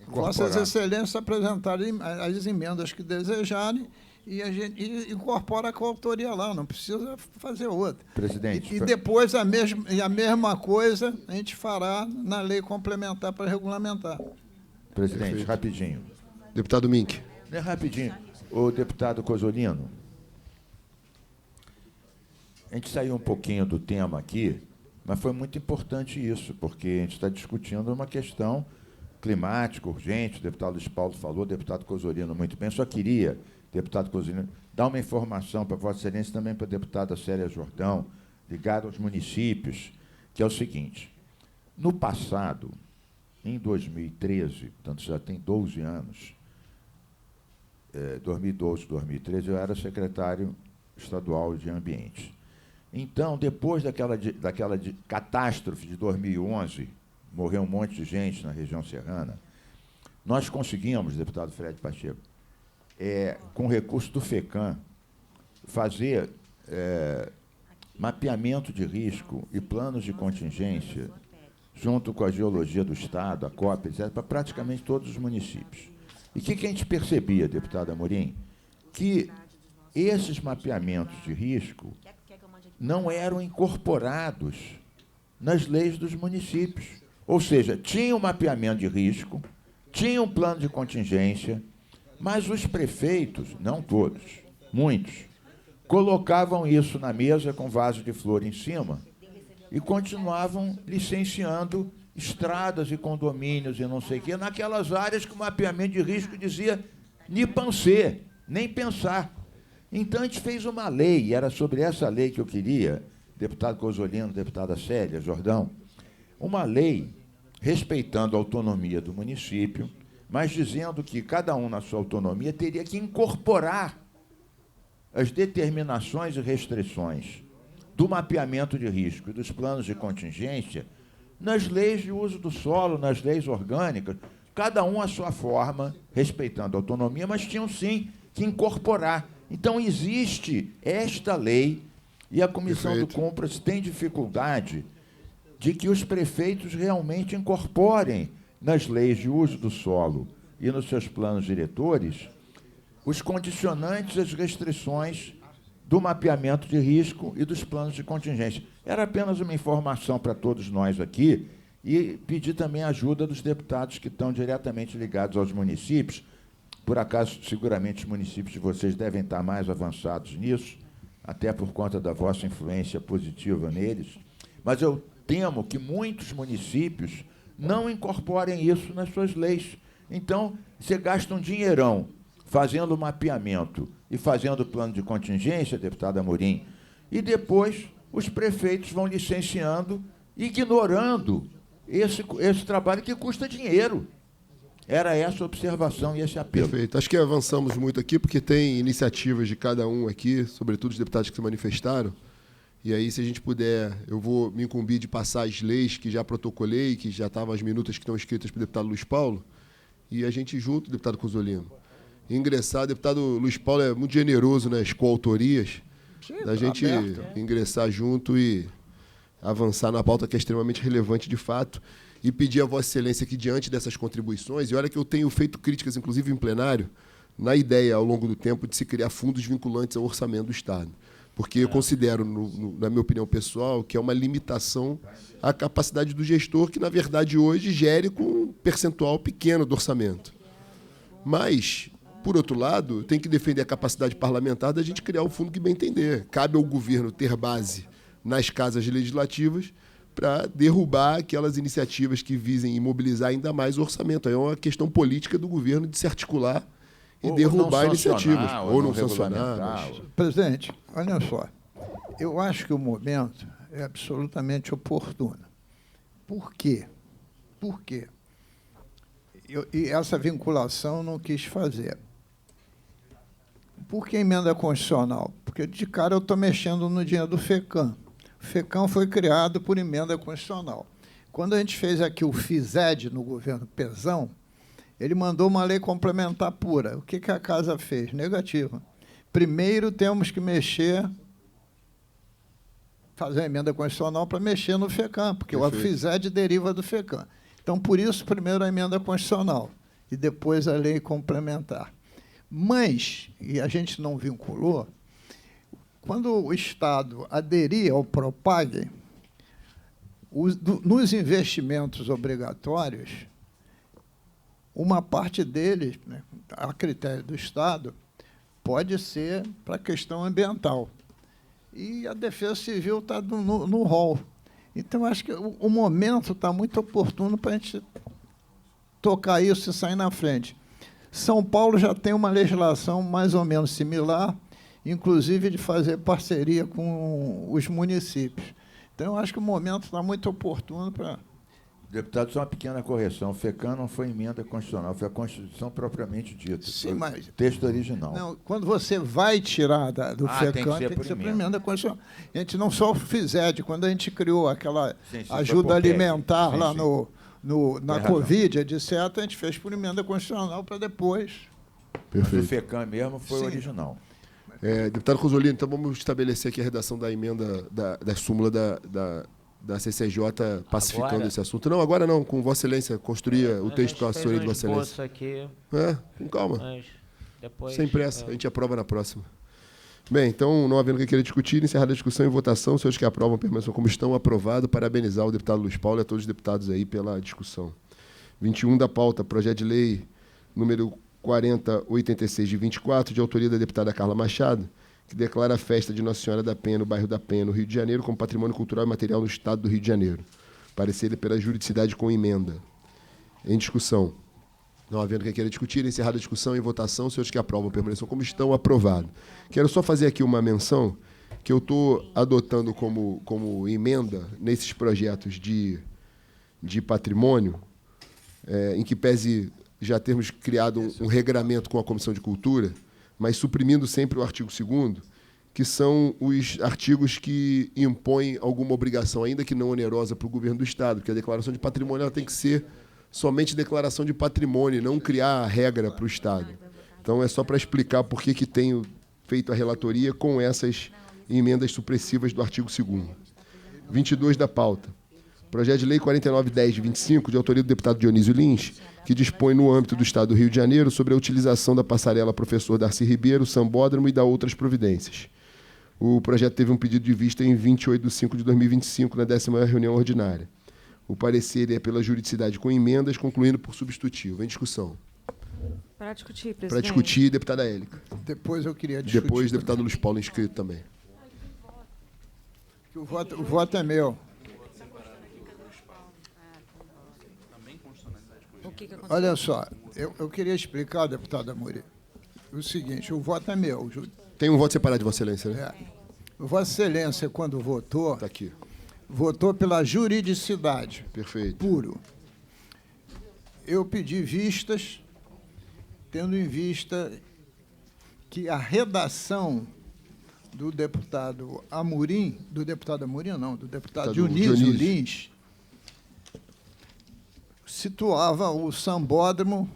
Vossas Excelências apresentarem as emendas que desejarem e a gente incorpora a coautoria lá, não precisa fazer outra. Presidente. E depois a mesma coisa a gente fará na lei complementar para regulamentar. Presidente, Perfeito. rapidinho. Deputado Mink. Não é rapidinho. O deputado Cozzolino, a gente saiu um pouquinho do tema aqui, mas foi muito importante isso, porque a gente está discutindo uma questão climática, urgente, o deputado Luiz Paulo falou, o deputado Cozzolino muito bem. Só queria, deputado Cozzolino, dar uma informação para Vossa Excelência, também para a deputada Célia Jordão, ligada aos municípios, que é o seguinte: no passado, em 2013, portanto já tem 12 anos, 2012, 2013, eu era secretário estadual de Ambiente. Então, depois daquela catástrofe de 2011, morreu um monte de gente na região serrana, nós conseguimos, deputado Fred Pacheco, com recurso do FECAM, fazer mapeamento de risco e planos de contingência, junto com a Geologia do Estado, a COP, etc., para praticamente todos os municípios. E o que a gente percebia, deputado Amorim? Que esses mapeamentos de risco não eram incorporados nas leis dos municípios. Ou seja, tinha um mapeamento de risco, tinha um plano de contingência, mas os prefeitos, não todos, muitos, colocavam isso na mesa com vaso de flor em cima e continuavam licenciando estradas e condomínios e não sei o quê, naquelas áreas que o mapeamento de risco dizia ni pensar, nem pensar. Então, a gente fez uma lei, e era sobre essa lei que eu queria, deputado Cozzolino, deputada Célia Jordão, uma lei respeitando a autonomia do município, mas dizendo que cada um, na sua autonomia, teria que incorporar as determinações e restrições do mapeamento de risco e dos planos de contingência nas leis de uso do solo, nas leis orgânicas, cada um à sua forma, respeitando a autonomia, mas tinham, sim, que incorporar. Então, existe esta lei e a Comissão Perfeito. do Compras tem dificuldade de que os prefeitos realmente incorporem nas leis de uso do solo e nos seus planos diretores os condicionantes e as restrições do mapeamento de risco e dos planos de contingência. Era apenas uma informação para todos nós aqui e pedir também a ajuda dos deputados que estão diretamente ligados aos municípios. Por acaso, seguramente os municípios de vocês devem estar mais avançados nisso, até por conta da vossa influência positiva neles. Mas eu temo que muitos municípios não incorporem isso nas suas leis. Então, você gasta um dinheirão fazendo o mapeamento e fazendo o plano de contingência, deputado Amorim, e depois os prefeitos vão licenciando, ignorando esse trabalho que custa dinheiro. Era essa a observação e esse apelo. Perfeito. Acho que avançamos muito aqui, porque tem iniciativas de cada um aqui, sobretudo os deputados que se manifestaram. E aí, se a gente puder, eu vou me incumbir de passar as leis que já protocolei, que já estavam as minutas que estão escritas para o deputado Luiz Paulo, e a gente junto, deputado Cozzolino, ingressar. O deputado Luiz Paulo é muito generoso nas coautorias, da gente ingressar junto e avançar na pauta que é extremamente relevante de fato, e pedir a Vossa Excelência que, diante dessas contribuições, e olha que eu tenho feito críticas, inclusive em plenário, na ideia, ao longo do tempo, de se criar fundos vinculantes ao orçamento do Estado. Porque eu considero, na minha opinião pessoal, que é uma limitação à capacidade do gestor, que, na verdade, hoje gere com um percentual pequeno do orçamento. Mas, por outro lado, tem que defender a capacidade parlamentar da gente criar o fundo que bem entender. Cabe ao governo ter base nas casas legislativas para derrubar aquelas iniciativas que visem imobilizar ainda mais o orçamento. Aí é uma questão política do governo de se articular e derrubar iniciativas. Ou não sancionar. Mas... Presidente, olha só. Eu acho que o momento é absolutamente oportuno. Por quê? Por quê? E essa vinculação eu não quis fazer. Por que emenda constitucional? Porque, de cara, eu estou mexendo no dinheiro do FECAM. O FECAM foi criado por emenda constitucional. Quando a gente fez aqui o FISED no governo Pezão, ele mandou uma lei complementar pura. O que a Casa fez? Negativa. Primeiro temos que fazer a emenda constitucional para mexer no FECAM, porque o FISED deriva do FECAM. Então, por isso, primeiro a emenda constitucional e depois a lei complementar. Mas, e a gente não vinculou, quando o Estado aderia ao PROPAG, nos investimentos obrigatórios, uma parte deles, né, a critério do Estado, pode ser para a questão ambiental. E a Defesa Civil está no rol. Então, acho que o momento está muito oportuno para a gente tocar isso e sair na frente. São Paulo já tem uma legislação mais ou menos similar, inclusive de fazer parceria com os municípios. Então, eu acho que o momento está muito oportuno para... Deputado, só uma pequena correção. O FECAM não foi emenda constitucional, foi a Constituição propriamente dita. Sim, mas... Texto original. Não, quando você vai tirar do FECAM, tem que ser por emenda constitucional. A gente não só o FISED, quando a gente criou aquela ajuda alimentar lá na Covid, etc., a gente fez por emenda constitucional para depois. Perfeito. O FECAM mesmo foi original. Deputado Rosolino, então vamos estabelecer aqui a redação da emenda da súmula da CCJ pacificando agora? Esse assunto. Não, agora não, com Vossa Excelência, construir o texto com a assessoria de Vossa Excelência. Aqui, Com calma. mas depois, Sem pressa, a gente aprova na próxima. Bem, então, não havendo o que querer discutir, encerrada a discussão e votação, os senhores que aprovam permaneçam como estão, aprovado. Parabenizar o deputado Luiz Paulo e a todos os deputados aí pela discussão. 21 da pauta, projeto de lei número 4086 de 24, de autoria da deputada Carla Machado, que declara a festa de Nossa Senhora da Penha, no bairro da Penha, no Rio de Janeiro, como patrimônio cultural e material no Estado do Rio de Janeiro. Parecer pela juridicidade com emenda. Em discussão. Não havendo quem queira discutir, encerrada a discussão e votação, os senhores que aprovam permaneçam como estão, aprovado. Quero só fazer aqui uma menção que eu estou adotando como emenda nesses projetos de patrimônio, em que pese já termos criado um regramento com a Comissão de Cultura, mas suprimindo sempre o artigo 2º, que são os artigos que impõem alguma obrigação, ainda que não onerosa, para o governo do Estado, porque a declaração de patrimônio ela tem que ser somente declaração de patrimônio, não criar a regra para o Estado. Então, é só para explicar por que tenho feito a relatoria com essas emendas supressivas do artigo 2º. 22 da pauta. Projeto de Lei 4910 de 25, de autoria do deputado Dionísio Lins, que dispõe no âmbito do Estado do Rio de Janeiro sobre a utilização da passarela Professor Darcy Ribeiro, Sambódromo e da outras providências. O projeto teve um pedido de vista em 28 de 5 de 2025, na 10ª reunião ordinária. O parecer é pela juridicidade com emendas, concluindo por substitutivo. Em discussão. Para discutir, presidente. Para discutir, deputada Élica. Depois eu queria discutir. Depois, deputado Luiz Paulo, inscrito também. O voto é meu. Olha só, eu queria explicar, deputada Muri, o seguinte, o voto é meu. Tem um voto separado de Vossa Excelência, né? Vossa Excelência, quando votou, Está aqui. votou pela juridicidade. Perfeito. Puro. Eu pedi vistas, tendo em vista que a redação do deputado Amorim, do deputado Dionísio Lins, situava o sambódromo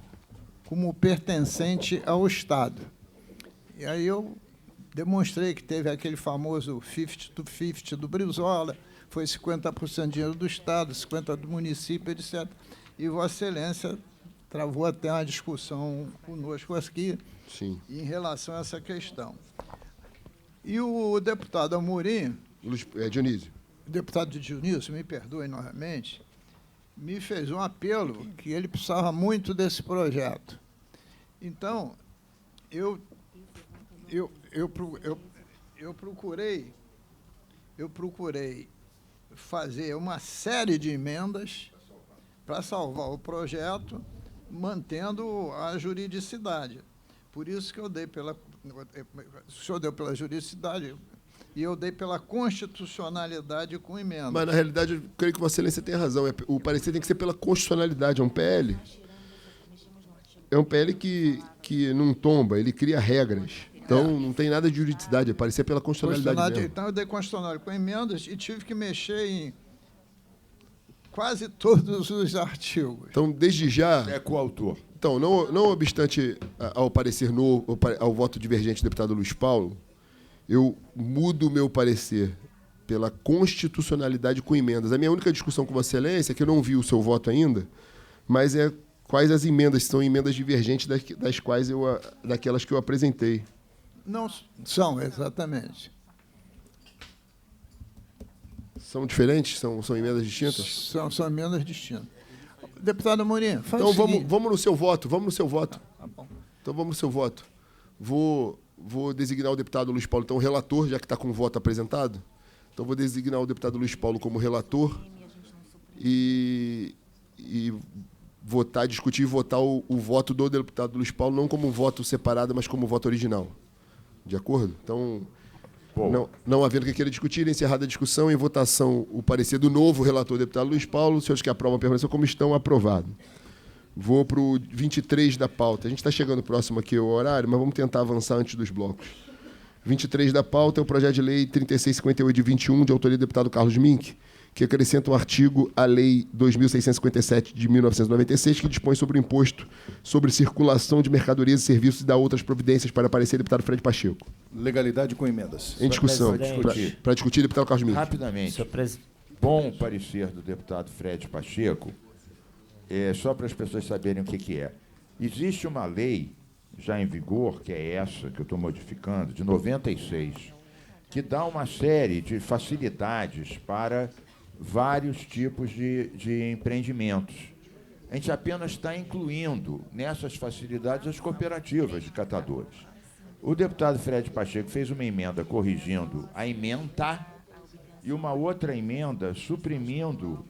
como pertencente ao Estado. E aí eu demonstrei que teve aquele famoso 50-50 do Brizola, foi 50% de dinheiro do Estado, 50% do município, etc. E Vossa Excelência travou até uma discussão conosco aqui em relação a essa questão. E o deputado Amorim, Dionísio. o deputado Dionísio, me perdoe novamente, me fez um apelo que ele precisava muito desse projeto. Então, eu procurei fazer uma série de emendas para salvar o projeto, mantendo a juridicidade. Por isso que eu dei pela... O senhor deu pela juridicidade e eu dei pela constitucionalidade com emenda. Mas, na realidade, eu creio que Vossa Excelência tem razão. O parecer tem que ser pela constitucionalidade. É um PL. É um PL que não tomba, ele cria regras. Então, não tem nada de juridicidade, é parecer pela constitucionalidade mesmo. Então, eu dei constitucional com emendas e tive que mexer em quase todos os artigos. Então, desde já... É coautor. Então, não obstante ao parecer novo, ao voto divergente do deputado Luiz Paulo, eu mudo o meu parecer pela constitucionalidade com emendas. A minha única discussão com Vossa Excelência, que eu não vi o seu voto ainda, mas é quais as emendas, são emendas divergentes daquelas que eu apresentei. Não são, exatamente. São diferentes? São emendas distintas? São emendas distintas. Deputado Amorim, faz Então o seguinte. vamos no seu voto, vamos no seu voto. Tá bom. Então vamos no seu voto. Vou designar o deputado Luiz Paulo, então, relator, já que está com o voto apresentado. Então vou designar o deputado Luiz Paulo como relator e discutir e votar o voto do deputado Luiz Paulo, não como um voto separado, mas como um voto original. De acordo? Então, não havendo que queira discutir, encerrada a discussão, em votação o parecer do novo relator, deputado Luiz Paulo. Os senhores que aprovam permaneçam como estão, aprovado. Vou para o 23 da pauta. A gente está chegando próximo aqui ao horário, mas vamos tentar avançar antes dos blocos. 23 da pauta é o projeto de lei 3658 de 21, de autoria do deputado Carlos Mink, que acrescenta um artigo à Lei 2.657 de 1996, que dispõe sobre o imposto sobre circulação de mercadorias e serviços e dá outras providências para parecer deputado Fred Pacheco. Legalidade com emendas. Em discussão. presidente. Para discutir, deputado Carlos Mink. Rapidamente. Senhor presidente. Bom parecer do deputado Fred Pacheco, só para as pessoas saberem o que é. Existe uma lei já em vigor, que é essa que eu estou modificando, de 96, que dá uma série de facilidades para vários tipos de empreendimentos. A gente apenas está incluindo nessas facilidades as cooperativas de catadores. O deputado Fred Pacheco fez uma emenda corrigindo a ementa e uma outra emenda suprimindo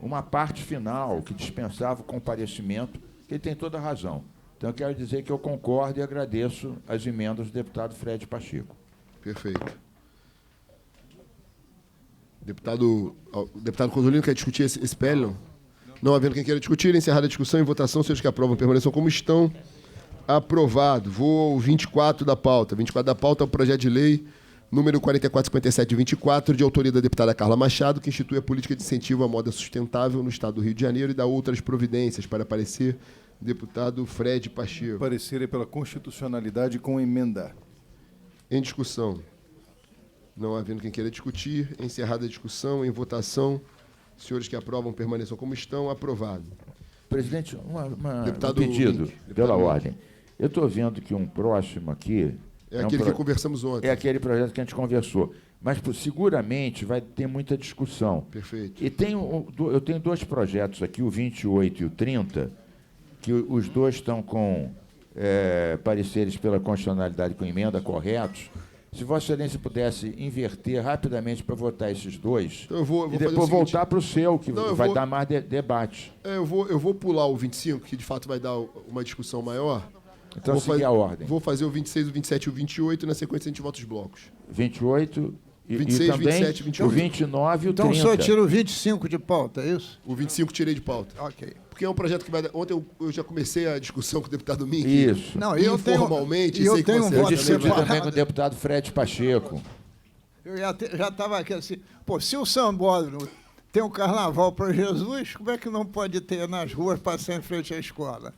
uma parte final que dispensava o comparecimento, que ele tem toda a razão. Então, eu quero dizer que eu concordo e agradeço as emendas do deputado Fred Pacheco. Perfeito. O deputado Consolino quer discutir esse PL, não? Não havendo quem queira discutir, encerrada a discussão, em votação, os senhores que aprovam permaneçam como estão. Aprovado. Vou ao 24 da pauta. 24 da pauta é o projeto de lei número 4457 de 24, de autoria da deputada Carla Machado, que institui a política de incentivo à moda sustentável no estado do Rio de Janeiro e dá outras providências para parecer deputado Fred Pacheco. Parecer é pela constitucionalidade com emenda. Em discussão. Não havendo quem queira discutir, encerrada a discussão, em votação, os senhores que aprovam permaneçam como estão, aprovado. Presidente, um Deputado pedido, Mink. pela Deputado ordem. Eu estou vendo que um próximo aqui... É aquele que conversamos ontem. É aquele projeto que a gente conversou. Mas seguramente vai ter muita discussão. Perfeito. E eu tenho dois projetos aqui, o 28 e o 30, que os dois estão com pareceres pela constitucionalidade com emenda corretos. Se Vossa Excelência pudesse inverter rapidamente para votar esses dois, Então eu vou e fazer o depois seguinte. voltar para o seu, que Não, eu vai vou- dar mais debate. Eu vou pular o 25, que de fato vai dar uma discussão maior. Então, Vou seguir fazer- a ordem. Vou fazer o 26, o 27 e o 28, e na sequência a gente vota os blocos. 28 e 26, também 27, 28. o 29 e o Então 30. o senhor tira o 25 de pauta, é isso? O 25 tirei de pauta. Ok. Porque é um projeto que vai dar... Ontem eu já comecei a discussão com o deputado Mink. Isso. Não, eu tenho, Informalmente, e eu sei que tenho você- um Eu voto Discuti também com o separado. deputado Fred Pacheco. Eu já estava aqui assim, pô, se o sambódromo tem um carnaval para Jesus, como é que não pode ter nas ruas passando em frente à escola?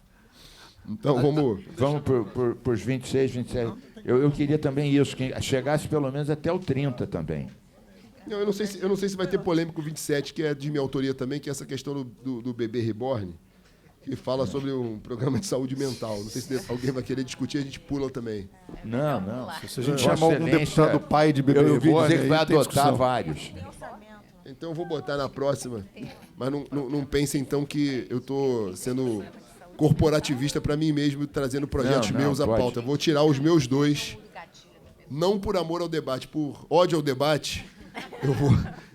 Então vamos... Vamos para os 26, 27. Eu queria também isso, que chegasse pelo menos até o 30 também. Não, eu não sei se vai ter polêmica o 27, que é de minha autoria também, que é essa questão do bebê reborn, que fala sobre um programa de saúde mental. Não sei se alguém vai querer discutir, a gente pula também. Não, não. Se a gente Vossa chamar algum Excelência, deputado pai de bebê eu ouvi reborn, dizer que aí vai tem adotar discussão. vários. Então eu vou botar na próxima, mas não pense então que eu estou sendo corporativista para mim mesmo, trazendo projetos Não, meus à pode. pauta. Vou tirar os meus dois, não por amor ao debate, por ódio ao debate,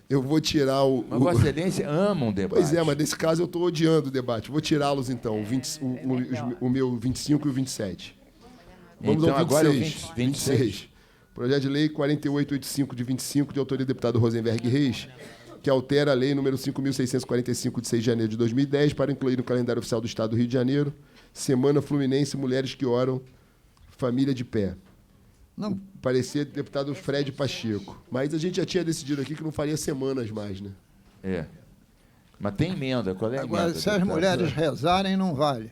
eu vou tirar o... Mas Vossa Excelência ama um debate. Pois é, mas nesse caso eu estou odiando o debate. Vou tirá-los então, o meu 25 e o 27. Vamos Então, ao agora é o 26. 26. Projeto de lei 4885 de 25, de autoria do deputado Rosenberg Reis, que altera a lei número 5.645 de 6 de janeiro de 2010 para incluir no calendário oficial do Estado do Rio de Janeiro Semana Fluminense Mulheres que Oram, Família de Pé. Não, Parecer deputado Fred Pacheco. Mas a gente já tinha decidido aqui que não faria semanas mais, né? É. Mas tem emenda. Qual é a agora, emenda? se as deputado? mulheres rezarem, não vale.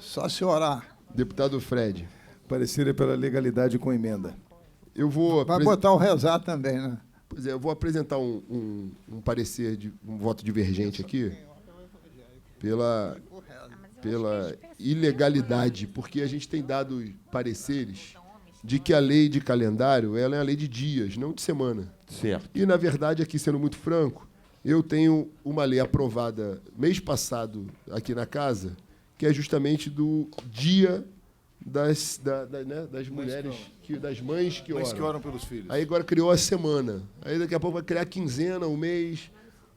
Só se orar. Deputado Fred. Parecer é pela legalidade com emenda. Eu vou... Vai botar o rezar também, né? Pois é, eu vou apresentar um parecer, um voto divergente aqui pela ilegalidade, porque a gente tem dado pareceres de que a lei de calendário ela é a lei de dias, não de semana. Certo. E, na verdade, aqui sendo muito franco, eu tenho uma lei aprovada mês passado aqui na casa, que é justamente do dia das mulheres, das mães que Mães que oram. oram pelos filhos. Aí agora criou a semana. Aí daqui a pouco vai criar a quinzena, o mês,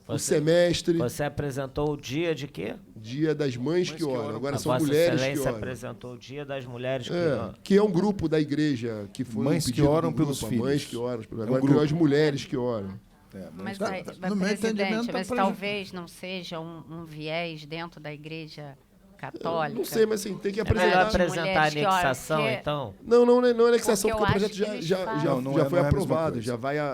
o semestre. Você apresentou o dia de quê? Dia das mães que oram. Agora A são Vossa mulheres que Excelência oram. apresentou o dia das mulheres que É, oram. que é um grupo da igreja que foi Mães um que pedido do oram grupo, pelos a filhos. Mães que oram. Agora grupo. criou as mulheres que oram. Mas, Tá, no meu presidente, entendimento, mas tá talvez não seja um viés dentro da Igreja Católica. Não sei, mas assim, tem que É melhor apresentar. apresentar a mulheres que oram, anexação, porque- então? Não é anexação, Porque porque, eu o acho projeto que eles já fazem. Não foi é a mesma aprovado, coisa.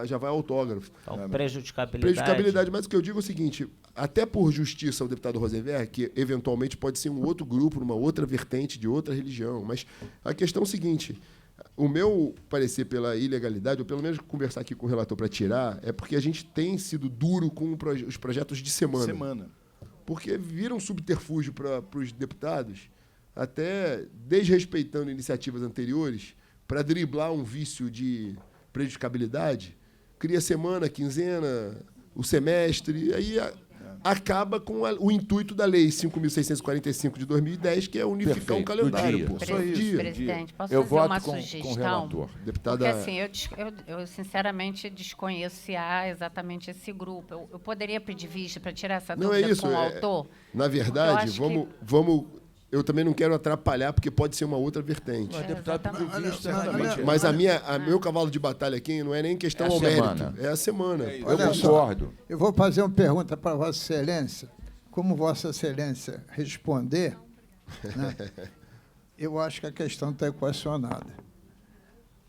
já vai autógrafo. Então, prejudicabilidade. Prejudicabilidade, mas o que eu digo é o seguinte, até por justiça ao deputado Rosenberg, que eventualmente pode ser um outro grupo, numa outra vertente de outra religião, mas a questão é o seguinte, o meu parecer pela ilegalidade, ou pelo menos conversar aqui com o relator para tirar, é porque a gente tem sido duro com os projetos de semana. Porque vira um subterfúgio para os deputados, até desrespeitando iniciativas anteriores, para driblar um vício de prejudicabilidade, cria semana, quinzena, o semestre, aí acaba com o intuito da Lei 5.645 de 2010, que é unificar Perfeito, um calendário. do dia. Pô, só isso. Presidente, posso Eu fazer voto uma com o sugestão? relator. Deputada, Porque assim, eu sinceramente desconheço se há exatamente esse grupo. Eu poderia pedir vista para tirar essa Não, dúvida é isso, com o é- autor? na verdade, acho vamos. Eu também não quero atrapalhar, porque pode ser uma outra vertente. Mas deputado exatamente. pediu vista, Olha, exatamente. Mas meu cavalo de batalha aqui não é nem questão É a ao semana. mérito, é a semana. Eu Olha só. concordo. Eu vou fazer uma pergunta para Vossa Excelência. Como Vossa Excelência responder, né, eu acho que a questão está equacionada.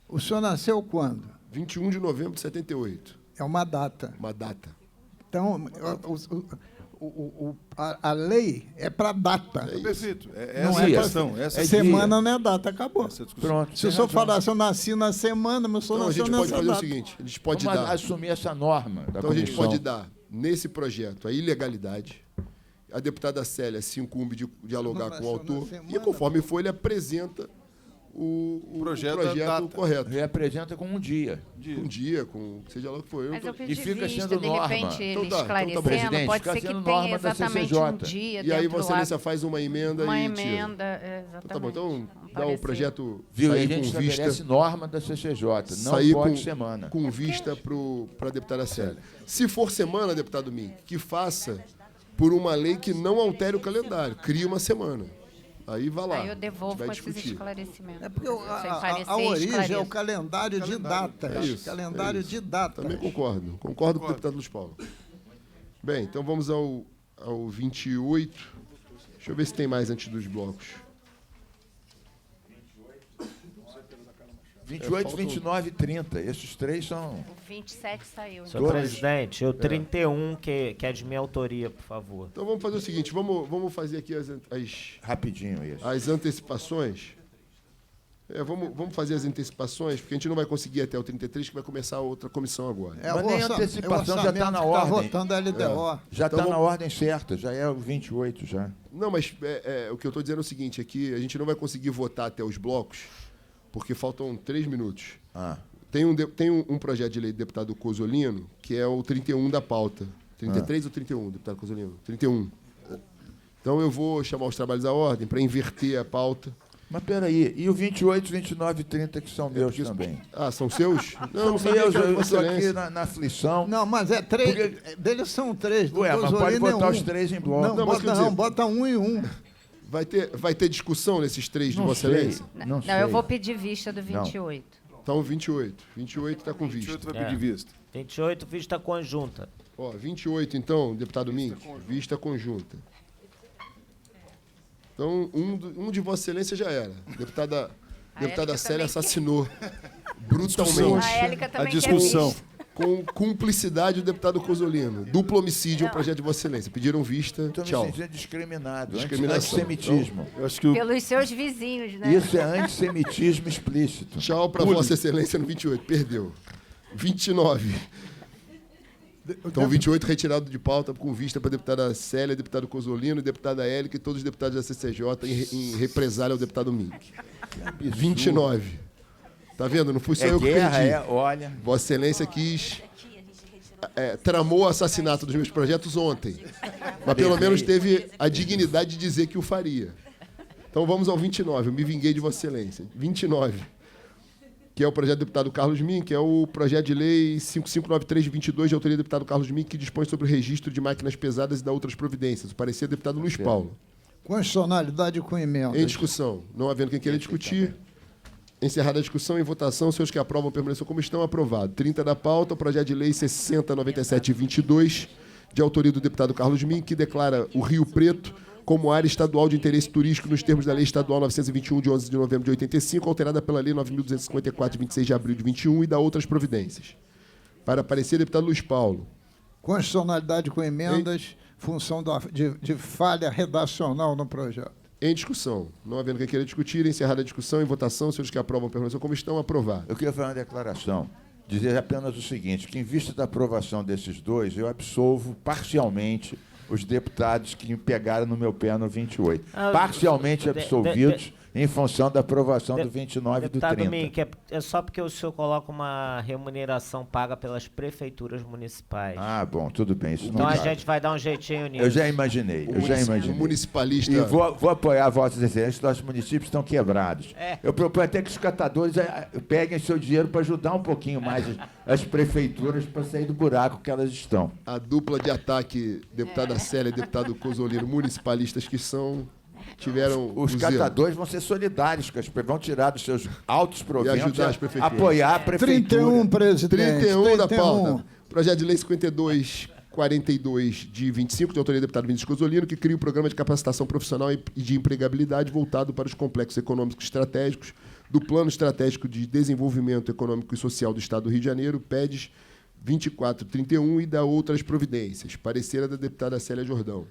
O senhor nasceu quando? 21 de novembro de 78, É uma data. uma data. Então, a lei é para data. Perfeito. Não Essa é é a questão. Essa é Semana não é data, acabou. essa discussão. Pronto. Se o senhor falasse, eu nasci na semana, mas o senhor Então a nasceu gente pode nessa fazer o data. seguinte, a gente pode Vamos dar. assumir essa norma da Então a gente comissão. pode dar, nesse projeto, a ilegalidade. A deputada Célia se incumbe de dialogar Não com o nasceu na autor. semana. E conforme for, ele apresenta o Projeto, projeto a data. correto. Reapresenta com um dia. Um dia, com seja lá o que for. Eu Mas não eu tô- pedi E fica vista, sendo de norma. repente, Então ele tá, esclarecendo, presidente, pode fica ser que sendo tenha norma da exatamente CCJ. um dia E aí dentro Vossa lá, Excelência faz uma emenda uma e tira. emenda, exatamente. Tá bom, então um dá o parecer. projeto Viu? E a sair gente com vista. estabelece norma da CCJ. Não Sair pode semana. com vista para a deputada Célia. Se for semana, deputado Mink, que faça por uma lei que não altere o calendário, crie uma semana. Aí vai lá. Aí eu a gente devolvo vai com esses discutir. esclarecimentos. É porque Sem parecer, a origem é esclareço. o calendário de datas. É isso, Calendário é isso. de datas. Também concordo. Concordo com o deputado Luiz Paulo. Bem, então vamos ao 28. Deixa eu ver se tem mais antes dos blocos. 28, faltam- 29 e 30. Esses três são... O 27 saiu. Senhor Dois. presidente, o 31, que é de minha autoria, por favor. Então vamos fazer o seguinte, vamos fazer aqui Rapidinho isso. as antecipações. Vamos fazer as antecipações, porque a gente não vai conseguir até o 33, que vai começar a outra comissão agora. É Mas o nem orça- antecipação é o já tá orçamento na que ordem. votando a LDO. Já Então está na vamos- ordem certa, já é o 28 já. Não, mas o que eu estou dizendo é o seguinte, é que a gente não vai conseguir votar até os blocos, porque faltam 3 minutos. Ah, Tem um projeto de lei do deputado Cozzolino, que é o 31 da pauta. 33 ou 31, deputado Cozzolino? 31. Então eu vou chamar os trabalhos à ordem para inverter a pauta. mas peraí, e o 28, 29 e 30 que são meus também? Ah, são seus? Não, não São sabia meus, que era de eu Vossa estou aqui Excelência. na aflição. Não, mas é três. Porque- Deles são três. Do Ué, mas pode Cozzolino é botar um. os três em bloco. Não, Não, mas quer dizer- bota um e um. Vai ter discussão nesses três de Não Vossa sei. Excelência? Não sei. eu vou pedir vista do 28. Então 28. 28 está com vista. 28 vai É. pedir vista. 28, vista conjunta. Ó, 28, então, deputado Mink, vista conjunta. Então, um de Vossa Excelência já era. Deputada Érica Célia também assassinou brutalmente, A Élica também A discussão. quer vista. com cumplicidade do deputado Cozzolino. Duplo homicídio ao projeto de Vossa Excelência. Pediram vista, Estou me tchau. sentindo discriminado. Discriminação. Antissemitismo. Eu acho que o Pelos seus vizinhos, né? Isso é antissemitismo explícito. Tchau para Vossa Excelência no 28. Perdeu. 29. Então, 28 retirado de pauta com vista para a deputada Célia, deputado Cozzolino, deputada Érica e todos os deputados da CCJ em represália ao deputado Mink. 29. Tá vendo? Não fui só É eu que guerra, perdi. é, olha. Vossa Excelência quis tramou o assassinato dos meus projetos ontem. Mas pelo menos teve a dignidade de dizer que o faria. Então vamos ao 29. Eu me vinguei de Vossa Excelência. 29. Que é o projeto do deputado Carlos Min, que é o projeto de lei 5593 de 22, de autoria do deputado Carlos Min, que dispõe sobre o registro de máquinas pesadas e da outras providências. O parecer do deputado Luiz Paulo. Constitucionalidade com emenda. Em discussão. Não havendo quem queira discutir. Encerrada a discussão, em votação, seus que aprovam permaneçam como estão, aprovado. 30 da pauta, o projeto de lei 6097 de 22, de autoria do deputado Carlos Min, que declara o Rio Preto como área estadual de interesse turístico nos termos da Lei Estadual 921, de 11 de novembro de 85, alterada pela Lei 9.254, de 26 de abril de 21, e da outras providências. Para parecer, deputado Luiz Paulo. Constitucionalidade com emendas, função de falha redacional no projeto. Em discussão. Não havendo quem queira discutir, encerrada a discussão, em votação, senhores que aprovam permaneçam como estão, aprovado. Eu queria fazer uma declaração. Dizer apenas o seguinte, que em vista da aprovação desses dois, eu absolvo parcialmente os deputados que me pegaram no meu pé no 28. Parcialmente absolvidos em função da aprovação do 29 e do 30. Deputado Min, que é só porque o senhor coloca uma remuneração paga pelas prefeituras municipais. Ah, bom, tudo bem. Isso Então não a dá. gente vai dar um jeitinho nisso. Eu já imaginei, O municipalista... E vou apoiar Vossas Excelências, nossos municípios estão quebrados. Eu proponho até que os catadores peguem seu dinheiro para ajudar um pouquinho mais as prefeituras para sair do buraco que elas estão. A dupla de ataque, deputada Célia e deputado Cosolino, municipalistas que são... tiveram Os o zelo. catadores vão ser solidários, vão tirar dos seus altos proventos, ajudar as prefeituras. apoiar a prefeitura. 31, presidente. 31 da pauta. Projeto de lei 5242 de 25, de autoria do deputado Vinícius Cosolino, que cria o programa de capacitação profissional e de empregabilidade voltado para os complexos econômicos estratégicos do Plano Estratégico de Desenvolvimento Econômico e Social do Estado do Rio de Janeiro, PEDES 2431, e da outras providências. Parecer da deputada Célia Jordão.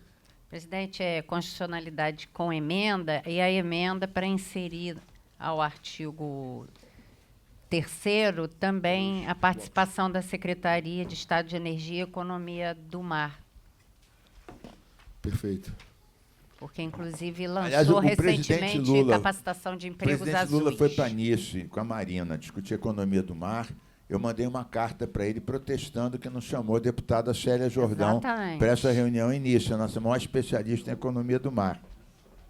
Presidente, é constitucionalidade com emenda, e a emenda para inserir ao artigo 3º também a participação da Secretaria de Estado de Energia e Economia do Mar, Perfeito. porque, inclusive, lançou Aliás, o presidente recentemente Lula- capacitação de O empregos presidente azuis. Lula foi para Nice, com a Marina, discutir a economia do mar. Eu mandei uma carta para ele protestando que não chamou a deputada Célia Jordão Exatamente. para essa reunião em Nice, a nossa maior especialista em economia do mar.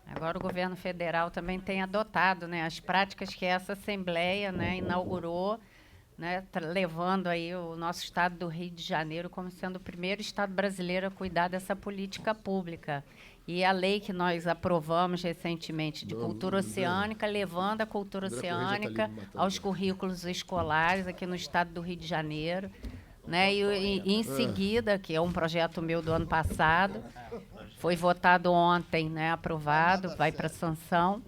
Agora o governo federal também tem adotado, né, as práticas que essa Assembleia, né, inaugurou, né, levando aí o nosso estado do Rio de Janeiro como sendo o primeiro estado brasileiro a cuidar dessa política pública. E a lei que nós aprovamos recentemente de cultura oceânica, levando a cultura André Corrêa já tá ali oceânica me matando. aos currículos escolares aqui no estado do Rio de Janeiro. Né? E em seguida, que é um projeto meu do ano passado, foi votado ontem, né, aprovado, vai para sanção.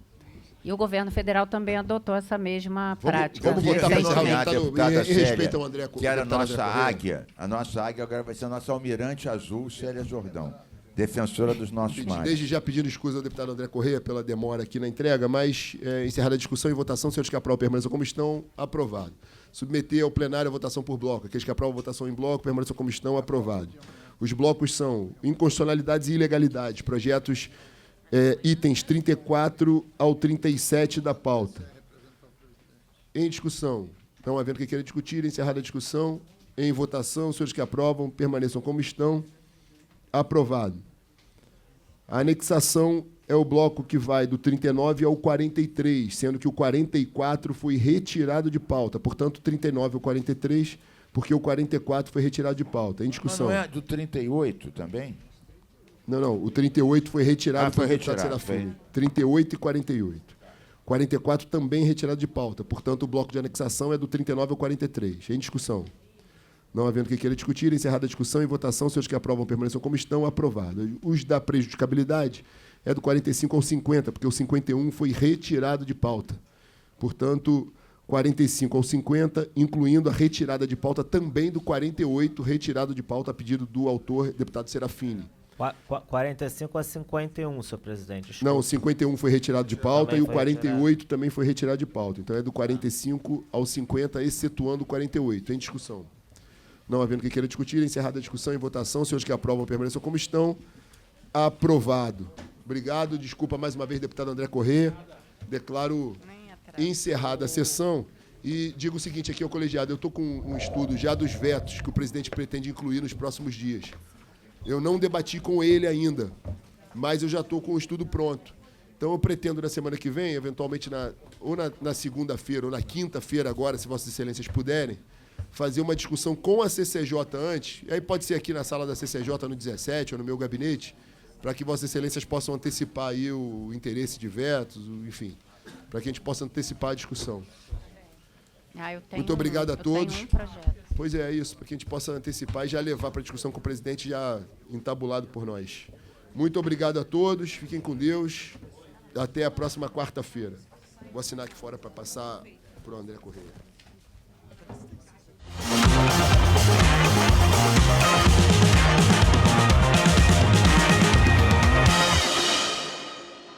E o governo federal também adotou essa mesma prática. vamos votar Queria para encerrar o nomear a deputado, deputada em respeito Célia, ao André que era a deputado nossa André Corrêa. águia. A nossa águia agora vai ser a nossa almirante azul, Célia Jordão, defensora dos nossos mares. Desde já pedindo escusa ao deputado André Corrêa pela demora aqui na entrega, mas encerrada a discussão e votação, senhores que aprovam permaneçam como estão, aprovado. Submeter ao plenário a votação por bloco. Aqueles que aprovam a votação em bloco permaneçam como estão, aprovado. Os blocos são inconstitucionalidades e ilegalidades. Projetos itens 34 ao 37 da pauta. Em discussão. Não havendo quem queira discutir, encerrada a discussão. Em votação, senhores que aprovam permaneçam como estão, aprovado. A anexação é o bloco que vai do 39 ao 43, sendo que o 44 foi retirado de pauta. Portanto, 39 ao 43, porque o 44 foi retirado de pauta. Em Mas discussão. não é do 38 também? Não. O 38 foi retirado Foi pelo deputado retirado, Serafim. 38 e 48. 44 também retirado de pauta. Portanto, o bloco de anexação é do 39 ao 43. Em discussão. Não havendo quem queira discutir, encerrada a discussão e votação, senhores que aprovam permaneçam como estão, aprovado. Os da prejudicabilidade é do 45 ao 50, porque o 51 foi retirado de pauta. Portanto, 45 ao 50, incluindo a retirada de pauta também do 48, retirado de pauta a pedido do autor, deputado Serafini. 45 a 51, senhor presidente. Desculpa. Não, o 51 foi retirado de pauta Também e o foi 48 também foi retirado de pauta. Então é do 45 ao 50, excetuando o 48. Em discussão. Não havendo quem queira discutir, encerrada a discussão e votação, senhores que aprovam permaneçam como estão. Aprovado. Obrigado. Desculpa mais uma vez, deputado André Corrêa. Declaro encerrada a sessão E digo o seguinte aqui ao colegiado, eu estou com um estudo já dos vetos que o presidente pretende incluir nos próximos dias. Eu não debati com ele ainda, mas eu já estou com o estudo pronto. Então eu pretendo na semana que vem, eventualmente na segunda-feira ou na quinta-feira agora, se Vossas Excelências puderem, fazer uma discussão com a CCJ antes, e aí pode ser aqui na sala da CCJ no 17 ou no meu gabinete, para que Vossas Excelências possam antecipar aí o interesse de vetos, enfim, para que a gente possa antecipar a discussão. Muito obrigado a todos. Tenho um projeto. Pois é isso, para que a gente possa antecipar e já levar para a discussão com o presidente já entabulado por nós. Muito obrigado a todos, fiquem com Deus, até a próxima quarta-feira. Vou assinar aqui fora para passar para o André Correia.